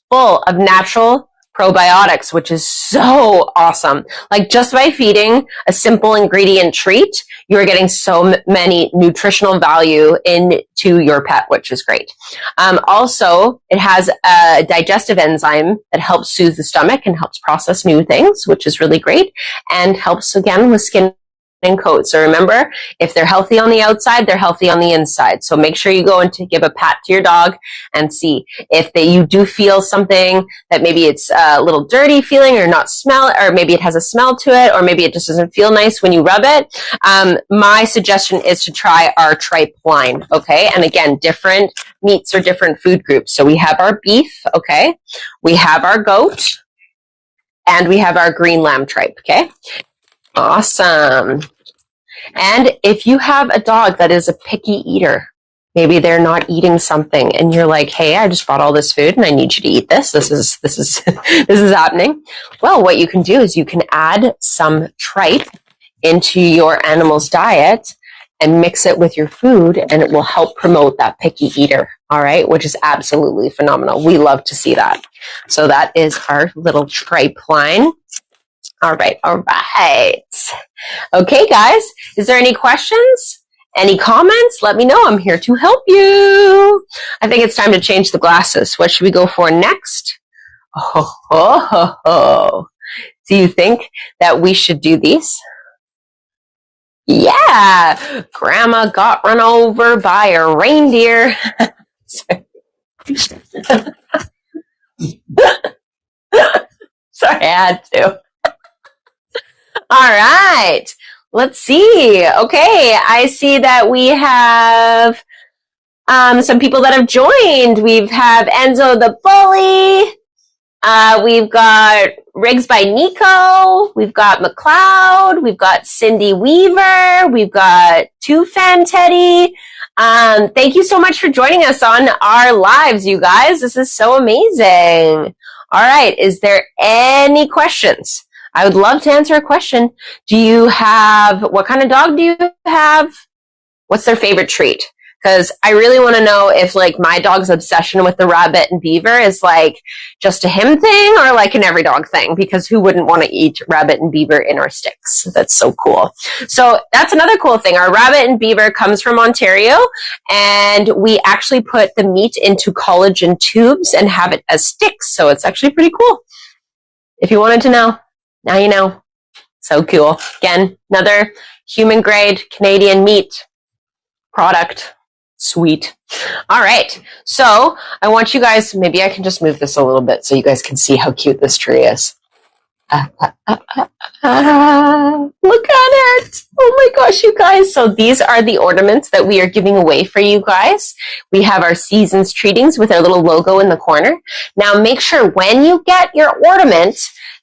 full of natural probiotics, which is so awesome. Like just by feeding a simple ingredient treat, you're getting so many nutritional value into your pet, which is great. Also, it has a digestive enzyme that helps soothe the stomach and helps process new things, which is really great, and helps again with skin and coat. So remember, if they're healthy on the outside, they're healthy on the inside. So make sure you go and to give a pat to your dog and see if you do feel something that maybe it's a little dirty feeling or not smell, or maybe it has a smell to it, or maybe it just doesn't feel nice when you rub it. My suggestion is to try our tripe line. Okay. And again, different meats or different food groups. So we have our beef. Okay. We have our goat, and we have our green lamb tripe. Okay. Awesome. And if you have a dog that is a picky eater, maybe they're not eating something and you're like, hey, I just bought all this food and I need you to eat this. This is this is happening. Well, what you can do is you can add some tripe into your animal's diet and mix it with your food, and it will help promote that picky eater. All right, which is absolutely phenomenal. We love to see that. So that is our little tripe line. All right. All right. Okay, guys, is there any questions? Any comments? Let me know. I'm here to help you. I think it's time to change the glasses. What should we go for next? Oh. Do you think that we should do these? Yeah. Grandma got run over by a reindeer. Sorry, I had to. All right. Let's see. Okay. I see that we have some people that have joined. We have Enzo the Bully. We've got Riggs by Nico. We've got McLeod. We've got Cindy Weaver. We've got Two Fan Teddy. Thank you so much for joining us on our lives, you guys. This is so amazing. All right. Is there any questions? I would love to answer a question. What kind of dog do you have? What's their favorite treat? Because I really want to know if like my dog's obsession with the rabbit and beaver is like just a him thing or like an every dog thing, because who wouldn't want to eat rabbit and beaver in our sticks? That's so cool. So that's another cool thing. Our rabbit and beaver comes from Ontario, and we actually put the meat into collagen tubes and have it as sticks. So it's actually pretty cool. If you wanted to know, now you know. So cool. Again, another human grade Canadian meat product. Sweet. All right. So I want you guys, maybe I can just move this a little bit so you guys can see how cute this tree is. Look at it. Oh my gosh, you guys. So these are the ornaments that we are giving away for you guys. We have our season's treatings with our little logo in the corner. Now make sure when you get your ornament,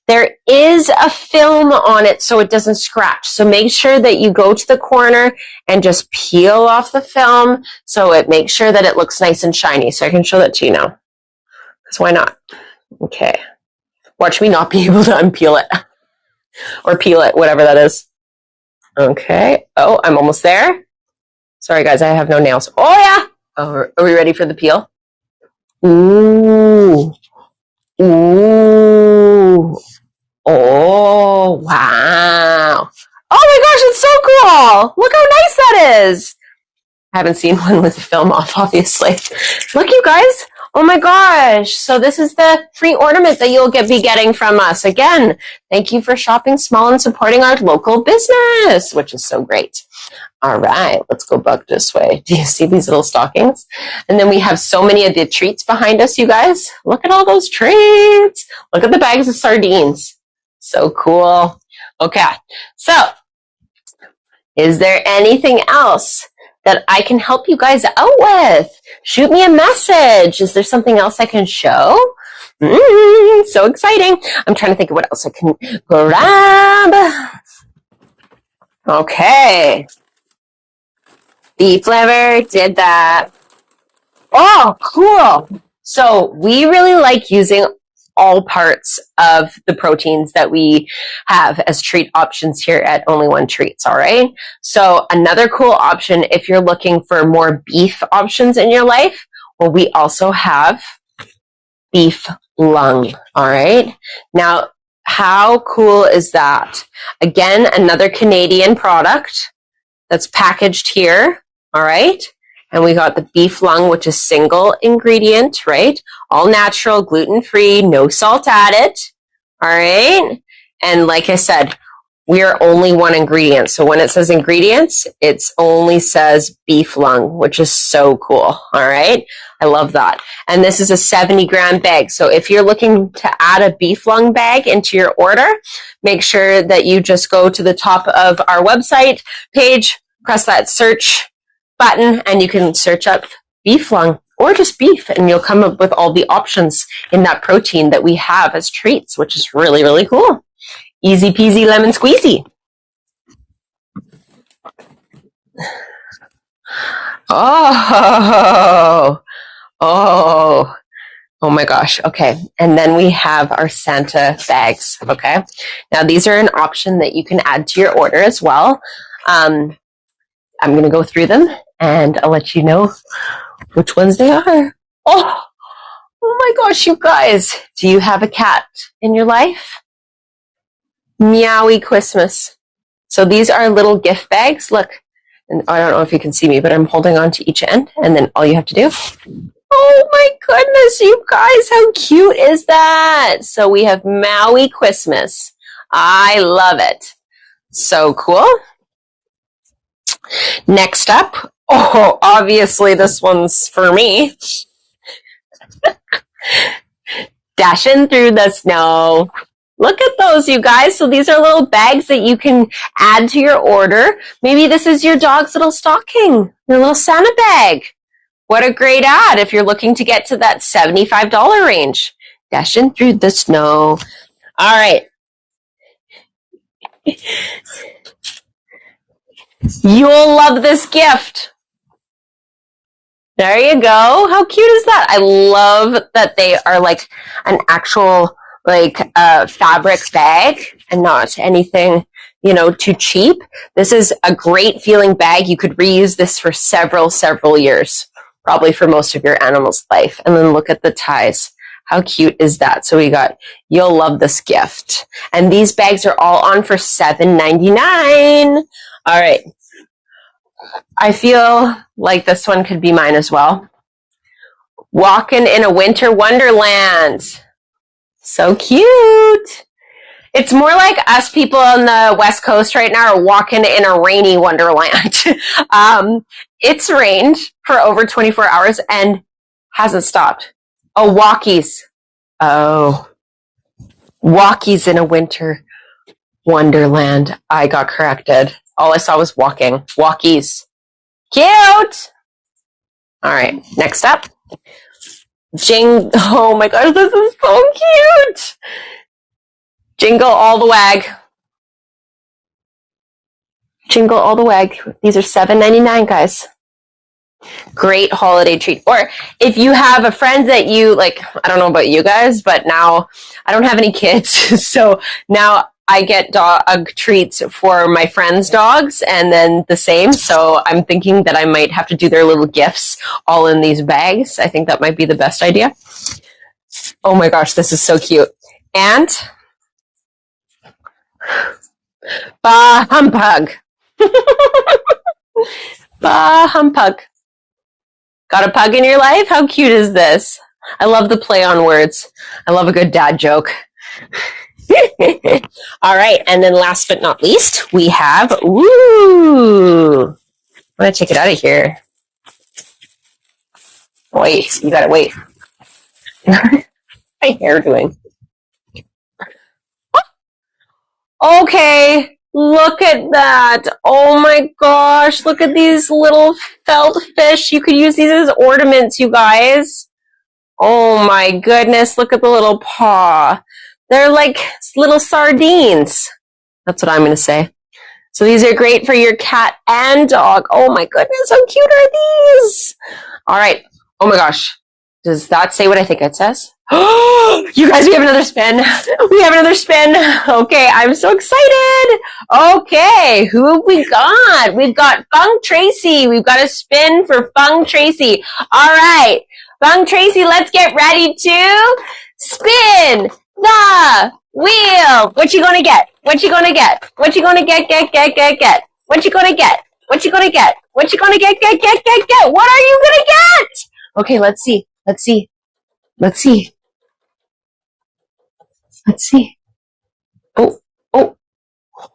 there is a film on it so it doesn't scratch. So make sure that you go to the corner and just peel off the film so it makes sure that it looks nice and shiny. So I can show that to you now. Because why not? Okay. Watch me not be able to unpeel it. Or peel it, whatever that is. Okay. Oh, I'm almost there. Sorry, guys, I have no nails. Oh, yeah. Oh, are we ready for the peel? Ooh. Ooh. Oh, wow. Oh my gosh, it's so cool. Look how nice that is. I haven't seen one with the film off, obviously. Look, you guys. Oh my gosh. So this is the free ornament that you'll be getting from us. Again, thank you for shopping small and supporting our local business, which is so great. All right, let's go back this way. Do you see these little stockings? And then we have so many of the treats behind us, you guys. Look at all those treats. Look at the bags of sardines. So cool. Okay, so is there anything else that I can help you guys out with? Shoot me a message. Is there something else I can show? So exciting. I'm trying to think of what else I can grab. Okay. Beef liver, did that. Oh, cool. So we really like using all parts of the proteins that we have as treat options here at Only One Treats, all right? So another cool option if you're looking for more beef options in your life, well, we also have beef lung, all right? Now, how cool is that? Again, another Canadian product that's packaged here, all right? And we got the beef lung, which is single ingredient, right? All natural, gluten-free, no salt added, all right? And like I said, we are only one ingredient. So when it says ingredients, it only says beef lung, which is so cool, all right? I love that. And this is a 70-gram bag. So if you're looking to add a beef lung bag into your order, make sure that you just go to the top of our website page, press that search button, and you can search up beef lung or just beef, and you'll come up with all the options in that protein that we have as treats, which is really, really cool. Easy peasy lemon squeezy. Oh my gosh. Okay. And then we have our Santa bags. Okay. Now these are an option that you can add to your order as well. I'm going to go through them and I'll let you know which ones they are. Oh my gosh, you guys. Do you have a cat in your life? Meowy Christmas. So these are little gift bags. Look, and I don't know if you can see me, but I'm holding on to each end, and then all you have to do. Oh my goodness, you guys, how cute is that? So we have Maui Christmas. I love it. So cool. Next up, oh, obviously this one's for me. Dashing through the snow. Look at those, you guys. So these are little bags that you can add to your order. Maybe this is your dog's little stocking, your little Santa bag. What a great ad if you're looking to get to that $75 range. Dashing through the snow. All right. You'll love this gift. There you go. How cute is that? I love that they are like an actual fabric bag and not anything, too cheap. This is a great feeling bag. You could reuse this for several years, probably for most of your animal's life. And then look at the ties. How cute is that? So we got, you'll love this gift. And these bags are all on for $7.99. All right. I feel like this one could be mine as well. Walking in a winter wonderland. So cute. It's more like us people on the West Coast right now are walking in a rainy wonderland. It's rained for over 24 hours and hasn't stopped. Oh, walkies. Oh, walkies in a winter wonderland. I got corrected. All I saw was walking. Walkies. Cute. All right, next up. Oh my gosh, this is so cute. Jingle all the wag. Jingle all the wag. These are $7.99, guys. Great holiday treat. Or if you have a friend that you like, I don't know about you guys, but now I don't have any kids. So now I get dog treats for my friends' dogs and then the same. So I'm thinking that I might have to do their little gifts all in these bags. I think that might be the best idea. Oh my gosh, this is so cute. And bah humpug. Bah humpug. Got a pug in your life? How cute is this? I love the play on words. I love a good dad joke. All right, and then last but not least, we have, ooh, I'm going to take it out of here. Wait, you got to wait. My hair doing? Okay, look at that. Oh my gosh, look at these little felt fish. You could use these as ornaments, you guys. Oh my goodness, look at the little paw. They're like little sardines. That's what I'm going to say. So these are great for your cat and dog. Oh my goodness, how cute are these? All right. Oh my gosh. Does that say what I think it says? You guys, we have another spin. We have another spin. Okay, I'm so excited. Okay, who have we got? We've got Fung Tracy. We've got a spin for Fung Tracy. All right, Fung Tracy, let's get ready to spin the wheel. What you gonna get? What you gonna get? What you gonna get? Get? What you gonna get? What you gonna get? What you gonna get? Get? What are you gonna get? Okay, let's see. Let's see. Let's see. Let's see. Oh,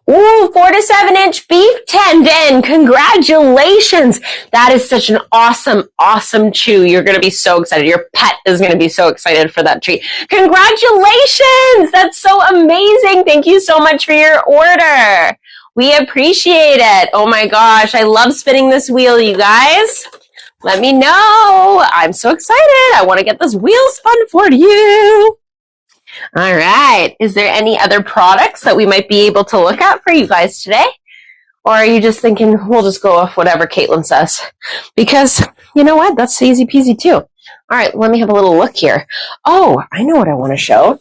4 to 7 inch beef tendon. Congratulations. That is such an awesome chew. You're going to be so excited. Your pet is going to be so excited for that treat. Congratulations. That's so amazing. Thank you so much for your order. We appreciate it. Oh my gosh. I love spinning this wheel, you guys. Let me know. I'm so excited. I want to get this wheel spun for you. All right. Is there any other products that we might be able to look at for you guys today? Or are you just thinking, we'll just go off whatever Caitlin says? Because you know what? That's easy peasy too. All right. Let me have a little look here. Oh, I know what I want to show.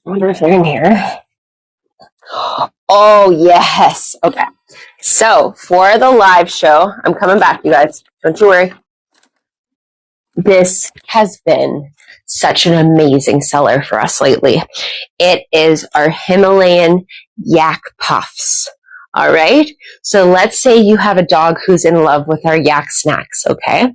I wonder if they're in here. Oh, yes. Okay. So for the live show, I'm coming back, you guys. Don't you worry. This has been such an amazing seller for us lately. It is our Himalayan yak puffs. All right. So let's say you have a dog who's in love with our yak snacks. Okay.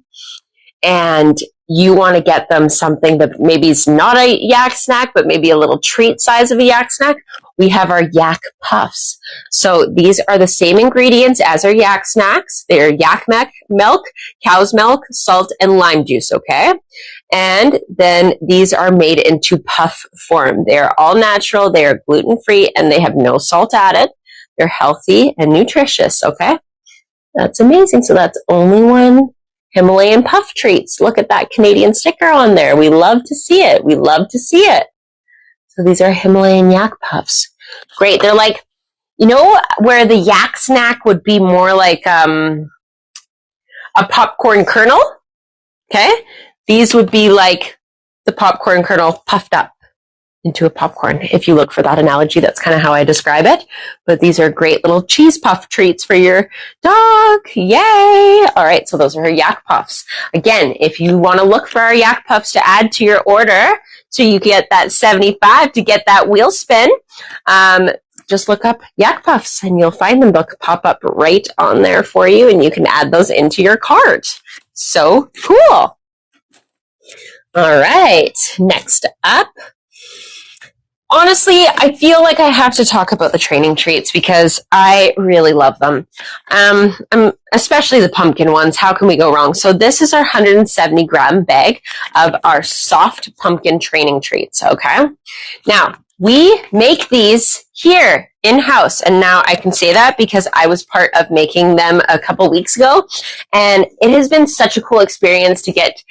And you want to get them something that maybe is not a yak snack, but maybe a little treat size of a yak snack. We have our yak puffs. So these are the same ingredients as our yak snacks. They're yak milk, cow's milk, salt, and lime juice, okay? And then these are made into puff form. They're all natural, they are gluten-free, and they have no salt added. They're healthy and nutritious, okay? That's amazing. So that's only one Himalayan puff treats. Look at that Canadian sticker on there. We love to see it. We love to see it. So these are Himalayan yak puffs. Great. They're like, you know, where the yak snack would be more like a popcorn kernel. Okay. These would be like the popcorn kernel puffed up into a popcorn. If you look for that analogy, that's kind of how I describe it. But these are great little cheese puff treats for your dog. Yay! All right, so those are her yak puffs. Again, if you want to look for our yak puffs to add to your order, so you get that 75 to get that wheel spin, just look up yak puffs and you'll find them. They'll pop up right on there for you, and you can add those into your cart. So cool. All right, next up. Honestly, I feel like I have to talk about the training treats because I really love them. Especially the pumpkin ones. How can we go wrong? So this is our 170 gram bag of our soft pumpkin training treats. Okay. Now we make these here in-house. And now I can say that because I was part of making them a couple weeks ago. And it has been such a cool experience to get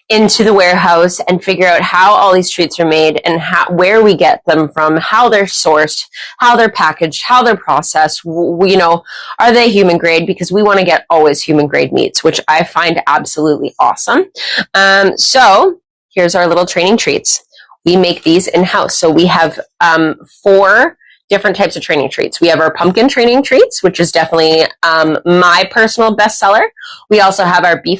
into the warehouse and figure out how all these treats are made and where we get them from, how they're sourced, how they're packaged, how they're processed. You know, are they human grade? Because we want to get always human grade meats, which I find absolutely awesome. So here's our little training treats. We make these in-house. So we have 4 different types of training treats. We have our pumpkin training treats, which is definitely my personal bestseller. We also have our we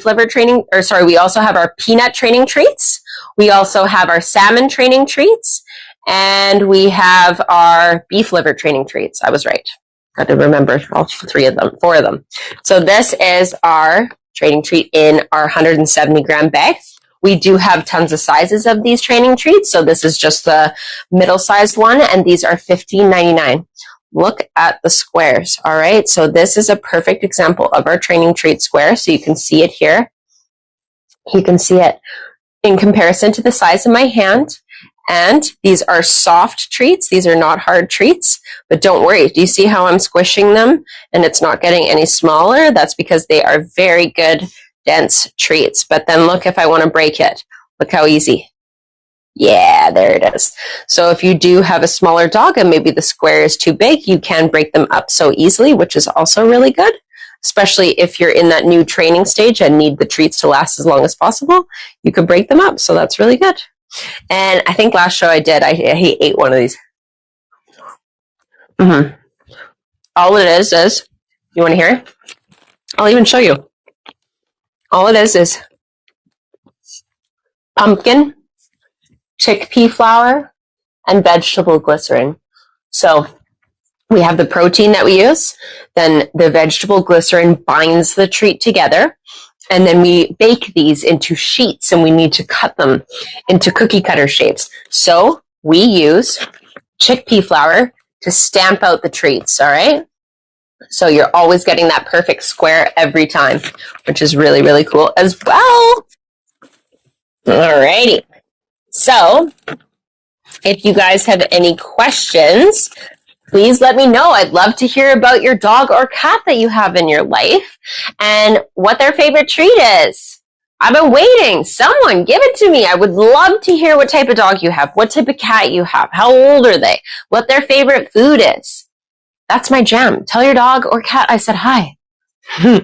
also have our peanut training treats. We also have our salmon training treats, and we have our beef liver training treats. I was right. Got to remember all 4 of them. So this is our training treat in our 170 gram bag. We do have tons of sizes of these training treats. So this is just the middle-sized one, and these are $15.99. Look at the squares. All right. So this is a perfect example of our training treat square. So you can see it here. You can see it in comparison to the size of my hand. And these are soft treats. These are not hard treats, but don't worry. Do you see how I'm squishing them and it's not getting any smaller? That's because they are very good, dense treats. But then look, if I want to break it, look how easy. Yeah, there it is. So if you do have a smaller dog and maybe the square is too big, you can break them up so easily, which is also really good, especially if you're in that new training stage and need the treats to last as long as possible. You could break them up, so that's really good. And I think last show I did, he ate one of these. Mm-hmm. All it is, you want to hear it? I'll even show you. All it is pumpkin, chickpea flour, and vegetable glycerin. So we have the protein that we use, then the vegetable glycerin binds the treat together, and then we bake these into sheets, and we need to cut them into cookie cutter shapes. So we use chickpea flour to stamp out the treats, all right? So you're always getting that perfect square every time, which is really, really cool as well. Alrighty. So if you guys have any questions, please let me know. I'd love to hear about your dog or cat that you have in your life and what their favorite treat is. I've been waiting. Someone give it to me. I would love to hear what type of dog you have, what type of cat you have, how old are they, what their favorite food is. That's my jam. Tell your dog or cat I said hi. All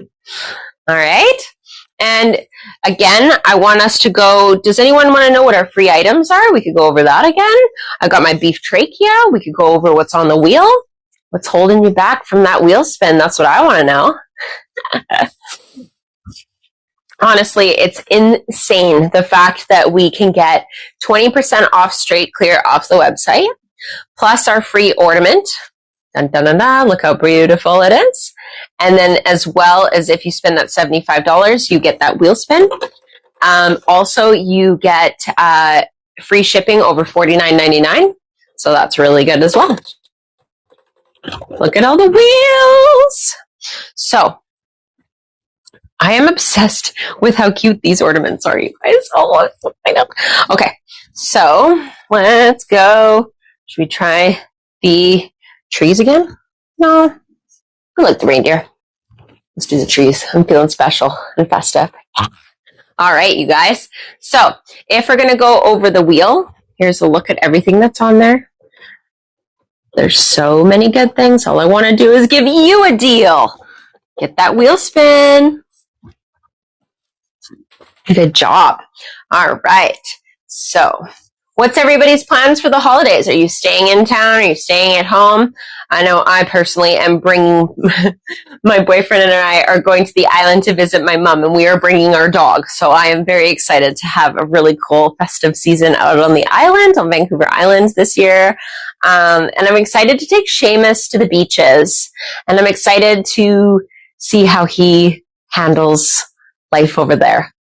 right. And again, I want us to go, does anyone want to know what our free items are? We could go over that again. I got my beef trachea. We could go over what's on the wheel. What's holding you back from that wheel spin? That's what I want to know. Honestly, it's insane the fact that we can get 20% off straight clear off the website, plus our free ornament. Dun, dun, dun, dun. Look how beautiful it is. And then as well as if you spend that $75, you get that wheel spin. Also, you get free shipping over $49.99. So that's really good as well. Look at all the wheels. So I am obsessed with how cute these ornaments are, you guys. Oh, I know. Okay, so let's go. Should we try the trees again? No, I like the reindeer. Let's do the trees. I'm feeling special and festive. All right, you guys. So if we're going to go over the wheel, here's a look at everything that's on there. There's so many good things. All I want to do is give you a deal. Get that wheel spin. Good job. All right. So what's everybody's plans for the holidays? Are you staying in town? Are you staying at home? I know I personally am bringing, my boyfriend and I are going to the island to visit my mom, and we are bringing our dog. So I am very excited to have a really cool festive season out on the island, on Vancouver Island this year. And I'm excited to take Seamus to the beaches, and I'm excited to see how he handles life over there.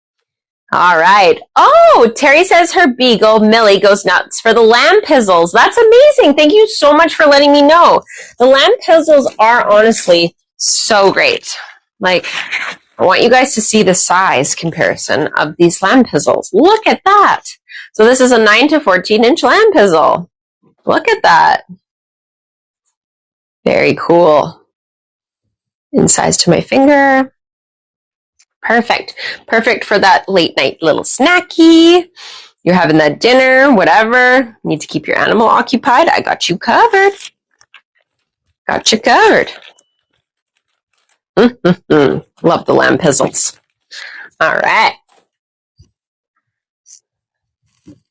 All right. Oh, Terry says her beagle, Millie, goes nuts for the lamb pizzles. That's amazing. Thank you so much for letting me know. The lamb pizzles are honestly so great. Like, I want you guys to see the size comparison of these lamb pizzles. Look at that. So this is a 9 to 14 inch lamb pizzle. Look at that. Very cool. In size to my finger. Perfect. Perfect for that late night little snacky. You're having that dinner, whatever. Need to keep your animal occupied. I got you covered. Got you covered. Love the lamb pizzles. All right.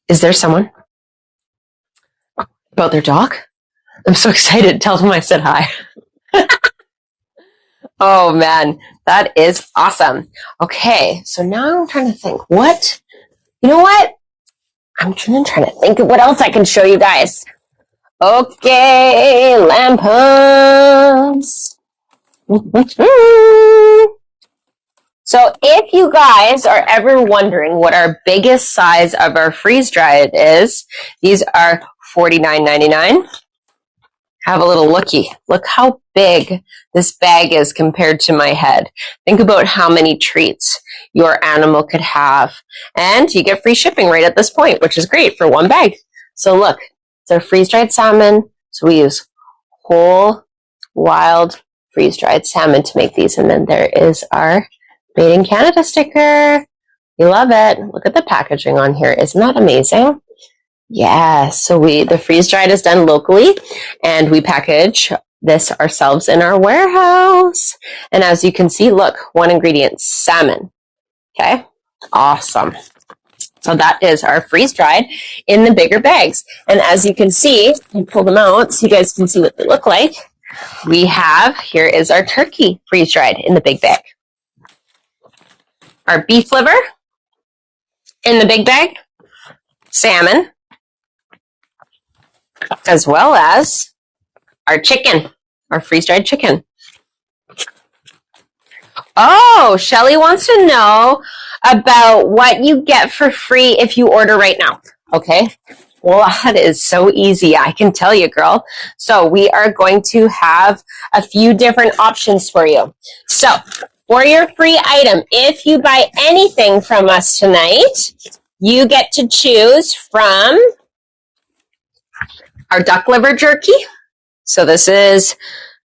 Is there someone about their dog? I'm so excited. Tell them I said hi. Oh, man. That is awesome. Okay. So now I'm trying to think. What? You know what? I'm trying to think of what else I can show you guys. Okay. Lamp pumps. So if you guys are ever wondering what our biggest size of our freeze-dried is, these are $49.99. Have a little looky. Look how big this bag is compared to my head. Think about how many treats your animal could have. And you get free shipping right at this point, which is great for one bag. So look, it's our freeze-dried salmon. So we use whole, wild, freeze-dried salmon to make these. And then there is our Made in Canada sticker. You love it. Look at the packaging on here. Isn't that amazing? Yes, so the freeze dried is done locally, and we package this ourselves in our warehouse. And as you can see, look, one ingredient, salmon. Okay, awesome. So that is our freeze dried in the bigger bags. And as you can see, I pull them out so you guys can see what they look like. We have, here is our turkey freeze dried in the big bag. Our beef liver in the big bag. Salmon. As well as our chicken, our freeze dried chicken. Oh, Shelly wants to know about what you get for free if you order right now. Okay. Well, that is so easy. I can tell you, girl. So we are going to have a few different options for you. So for your free item, if you buy anything from us tonight, you get to choose from our duck liver jerky. So this is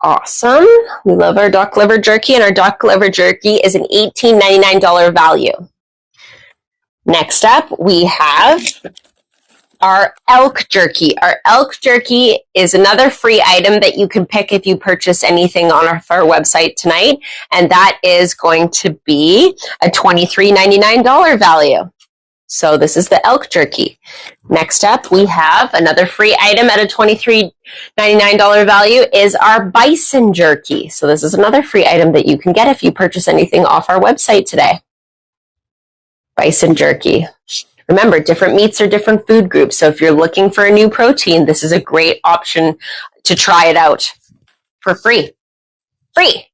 awesome. We love our duck liver jerky, and our duck liver jerky is an $18.99 value. Next up, we have our elk jerky. Our elk jerky is another free item that you can pick if you purchase anything on our website tonight, and that is going to be a $23.99 value. So this is the elk jerky. Next up, we have another free item at a $23.99 value is our bison jerky. So this is another free item that you can get if you purchase anything off our website today. Bison jerky. Remember, different meats are different food groups. So if you're looking for a new protein, this is a great option to try it out for free. Free.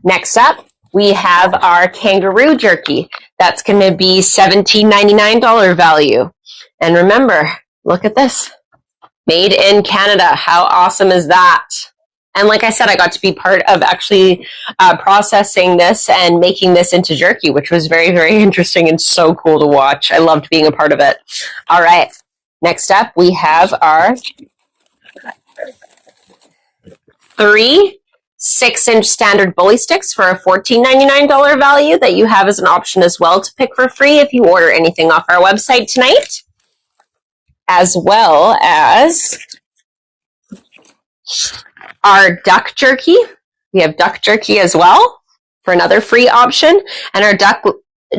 Next up, we have our kangaroo jerky. That's going to be $17.99 value. And remember, look at this. Made in Canada. How awesome is that? And like I said, I got to be part of actually processing this and making this into jerky, which was very, very interesting and so cool to watch. I loved being a part of it. All right. Next up, we have our 3 6-inch standard bully sticks for a $14.99 value that you have as an option as well to pick for free if you order anything off our website tonight. As well as our duck jerky. We have duck jerky as well for another free option. And our duck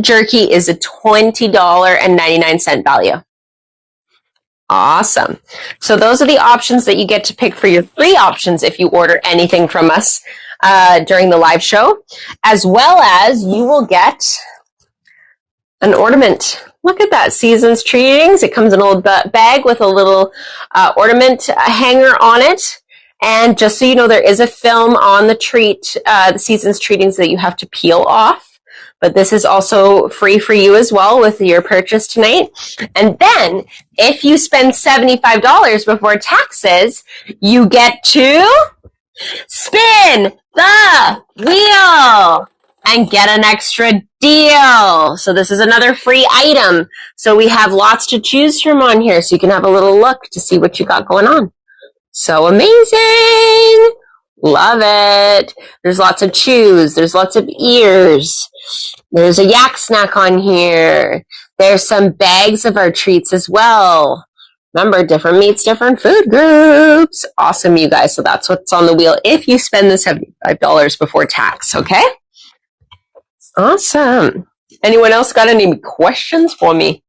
jerky is a $20.99 value. Awesome. So those are the options that you get to pick for your free options if you order anything from us during the live show. As well as you will get an ornament. Look at that, Seasons Treatings. It comes in an old bag with a little ornament hanger on it. And just so you know, there is a film on the the Seasons Treatings that you have to peel off. But this is also free for you as well with your purchase tonight. And then, if you spend $75 before taxes, you get to spin the wheel and get an extra deal. So this is another free item. So we have lots to choose from on here, so you can have a little look to see what you got going on. So amazing! Love it. There's lots of chews. There's lots of ears. There's a yak snack on here. There's some bags of our treats as well. Remember, different meats, different food groups. Awesome, you guys. So that's what's on the wheel if you spend the $75 before tax, okay? Awesome. Anyone else got any questions for me?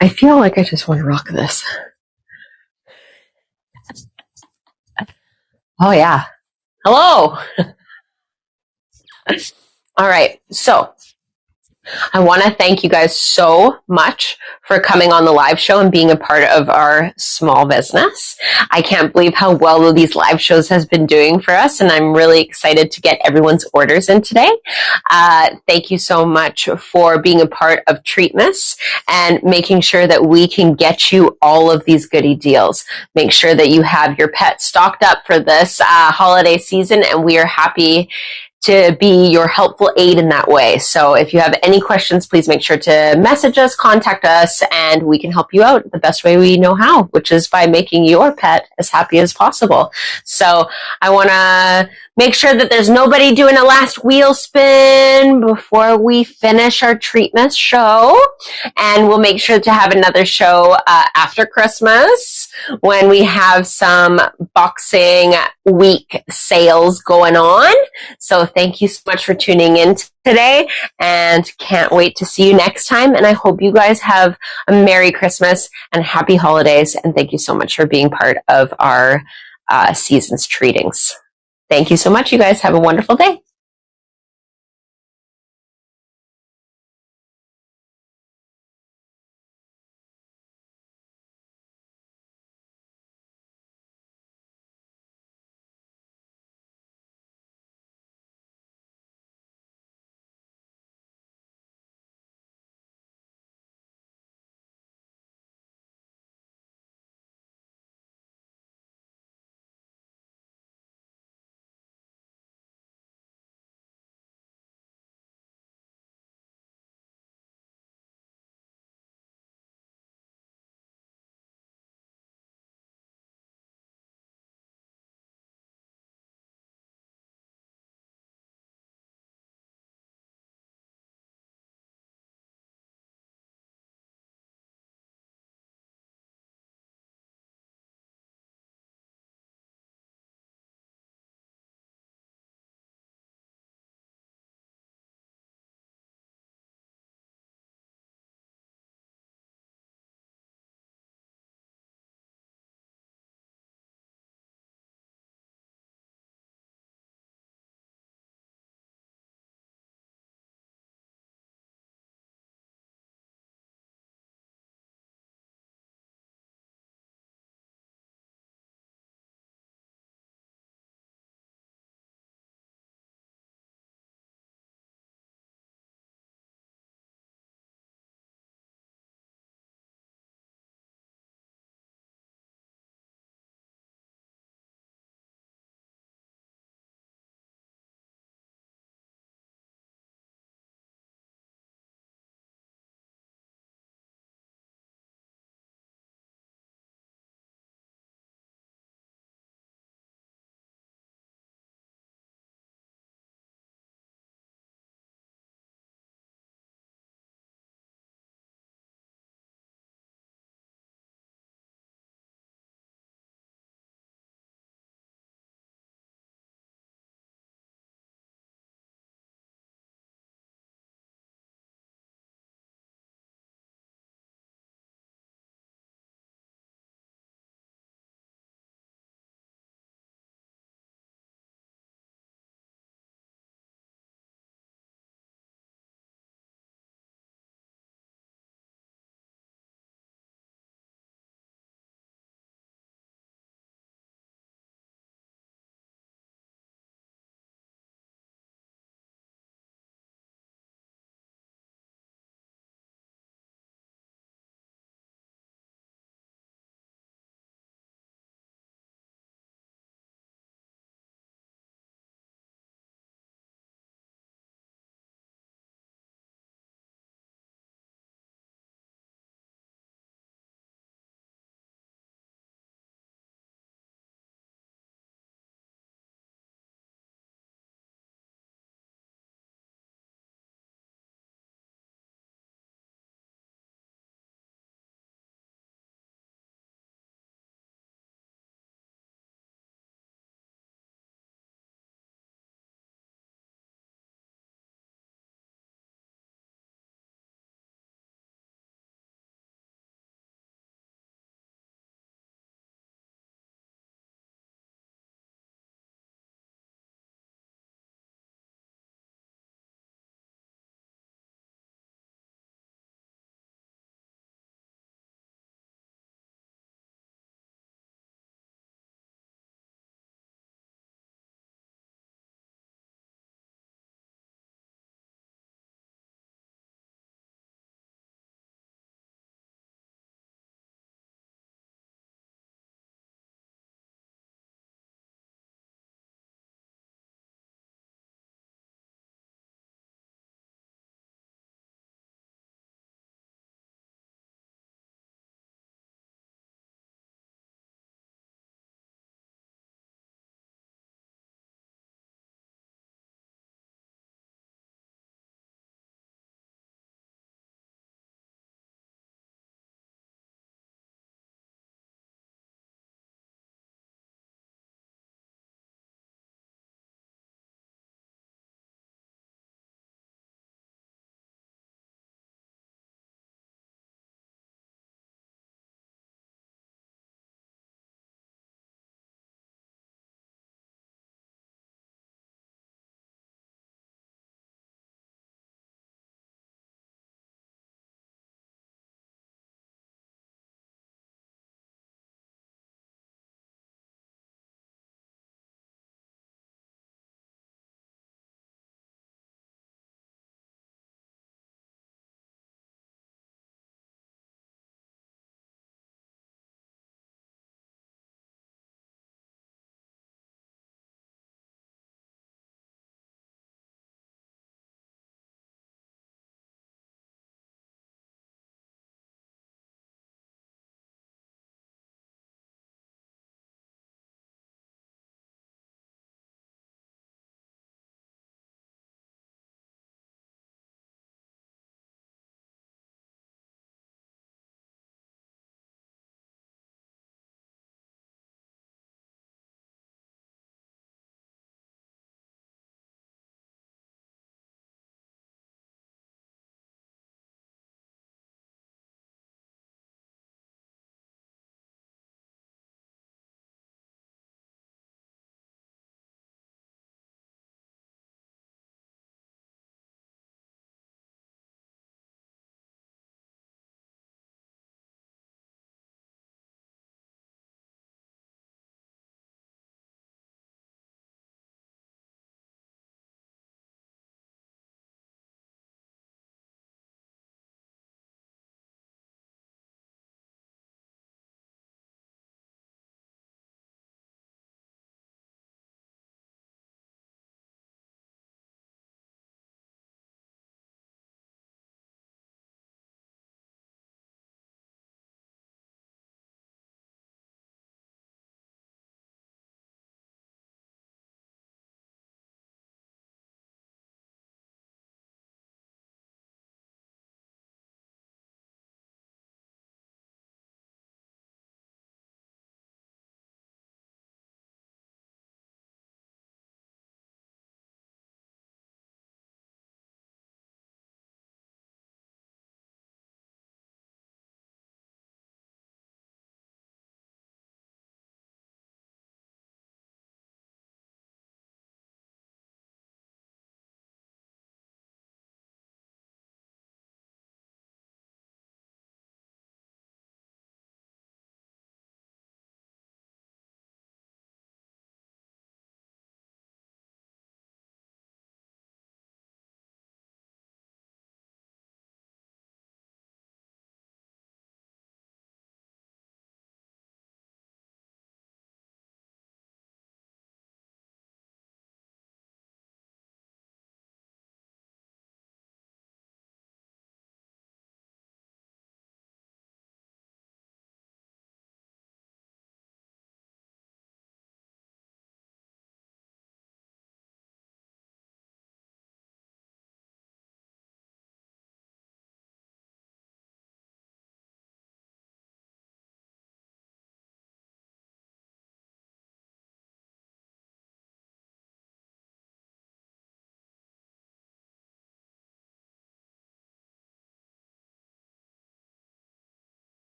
I feel like I just want to rock this. Oh, yeah. Hello. All right. So I want to thank you guys so much for coming on the live show and being a part of our small business. I can't believe how well these live shows has been doing for us, and I'm really excited to get everyone's orders in today. Thank you so much for being a part of Treatmas and making sure that we can get you all of these goodie deals. Make sure that you have your pet stocked up for this holiday season, and we are happy to be your helpful aid in that way. So if you have any questions, please make sure to message us, contact us, and we can help you out the best way we know how, which is by making your pet as happy as possible. So I want to Make sure that there's nobody doing a last wheel spin before we finish our Treatmas show. And we'll make sure to have another show after Christmas when we have some Boxing Week sales going on. So thank you so much for tuning in today, and can't wait to see you next time. And I hope you guys have a Merry Christmas and Happy Holidays. And thank you so much for being part of our season's treatings. Thank you so much, you guys. Have a wonderful day.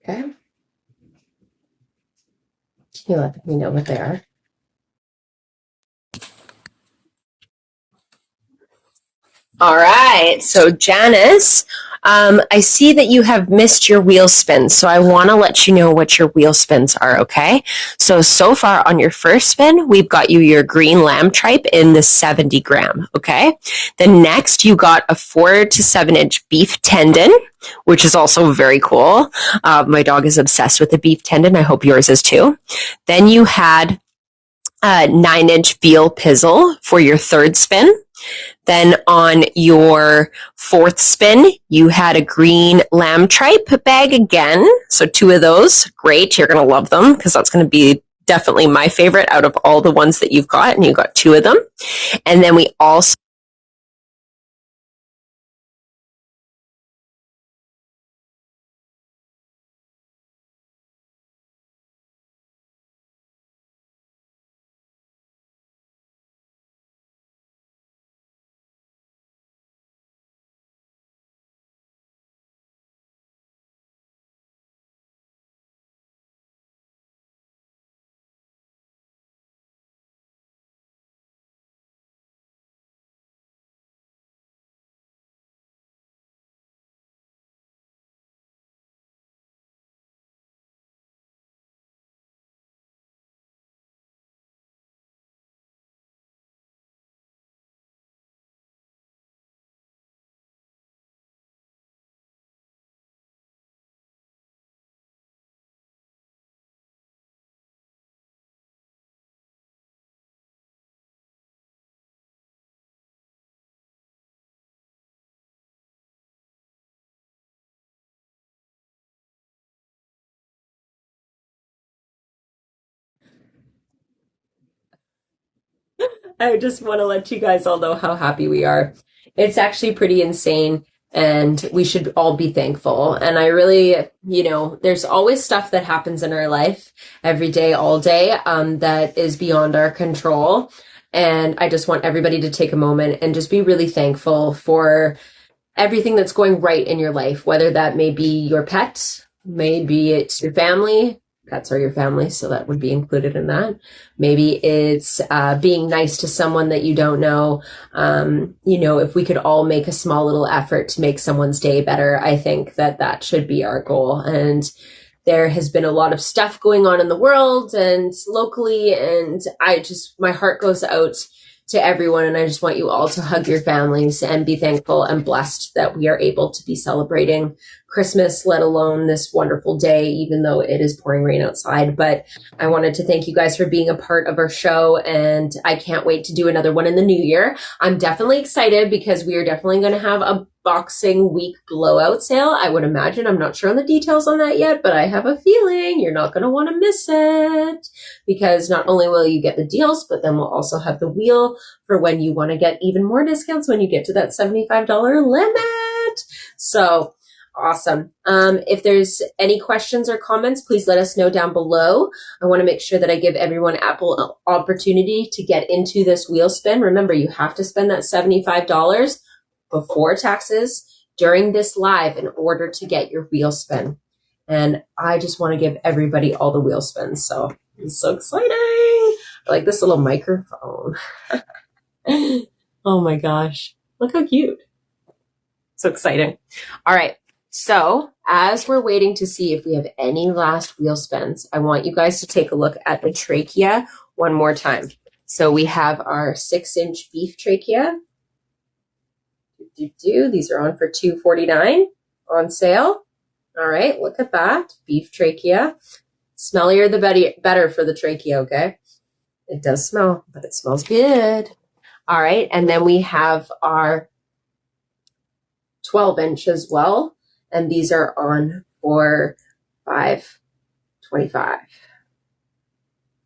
Okay. Can you let me know what they are? All right. So, Janice, I see that you have missed your wheel spins. So, I want to let you know what your wheel spins are, okay? So far on your first spin, we've got you your green lamb tripe in the 70 gram, okay? Then next, you got a 4 to 7 inch beef tendon, which is also very cool. My dog is obsessed with the beef tendon. I hope yours is too. Then you had a 9-inch veal pizzle for your third spin. Then on your fourth spin, you had a green lamb tripe bag again. So 2 of those. Great. You're going to love them because that's going to be definitely my favorite out of all the ones that you've got. And you got 2 of them. And then we also I just want to let you guys all know how happy we are. It's actually pretty insane, and we should all be thankful. And I really, there's always stuff that happens in our life every day, all day, that is beyond our control. And I just want everybody to take a moment and just be really thankful for everything that's going right in your life, whether that may be your pet, maybe it's your family. Pets are your family, so that would be included in that. Maybe it's being nice to someone that you don't know. If we could all make a small little effort to make someone's day better, I think that should be our goal. And there has been a lot of stuff going on in the world and locally, and my heart goes out to everyone, and I just want you all to hug your families and be thankful and blessed that we are able to be celebrating Christmas, let alone this wonderful day, even though it is pouring rain outside. But I wanted to thank you guys for being a part of our show, and I can't wait to do another one in the new year. I'm definitely excited because we are definitely going to have a Boxing Week blowout sale, I would imagine. I'm not sure on the details on that yet, but I have a feeling you're not going to want to miss it, because not only will you get the deals, but then we'll also have the wheel for when you want to get even more discounts when you get to that $75 limit. So awesome. If there's any questions or comments, please let us know down below. I want to make sure that I give everyone ample opportunity to get into this wheel spin. Remember, you have to spend that $75 before taxes during this live in order to get your wheel spin. And I just want to give everybody all the wheel spins. So it's so exciting. I like this little microphone. Oh my gosh. Look how cute. So exciting. All right. So as we're waiting to see if we have any last wheel spins, I want you guys to take a look at the trachea one more time. So we have our 6-inch beef trachea. These are on for $249 on sale. All right, look at that. Beef trachea. Smellier the better for the trachea, okay? It does smell, but it smells good. All right, and then we have our 12-inch as well, and these are on for $525.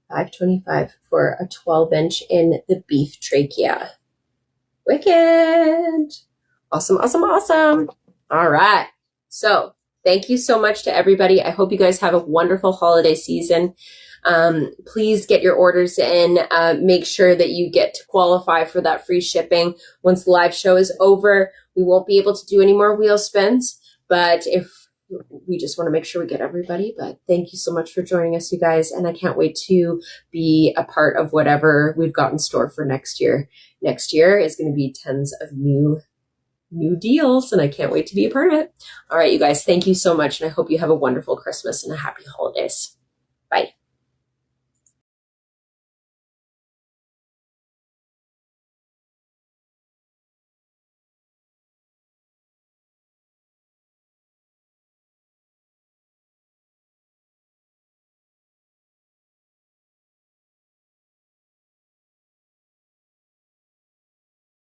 $525 for a 12-inch in the beef trachea. Wicked. Awesome, awesome, awesome. All right. So thank you so much to everybody. I hope you guys have a wonderful holiday season. Please get your orders in. Make sure that you get to qualify for that free shipping. Once the live show is over, we won't be able to do any more wheel spins. But if we just want to make sure we get everybody. But thank you so much for joining us, you guys. And I can't wait to be a part of whatever we've got in store for next year. Next year is going to be tons of new deals, and I can't wait to be a part of it. All right, you guys, thank you so much. And I hope you have a wonderful Christmas and a happy holidays. Bye.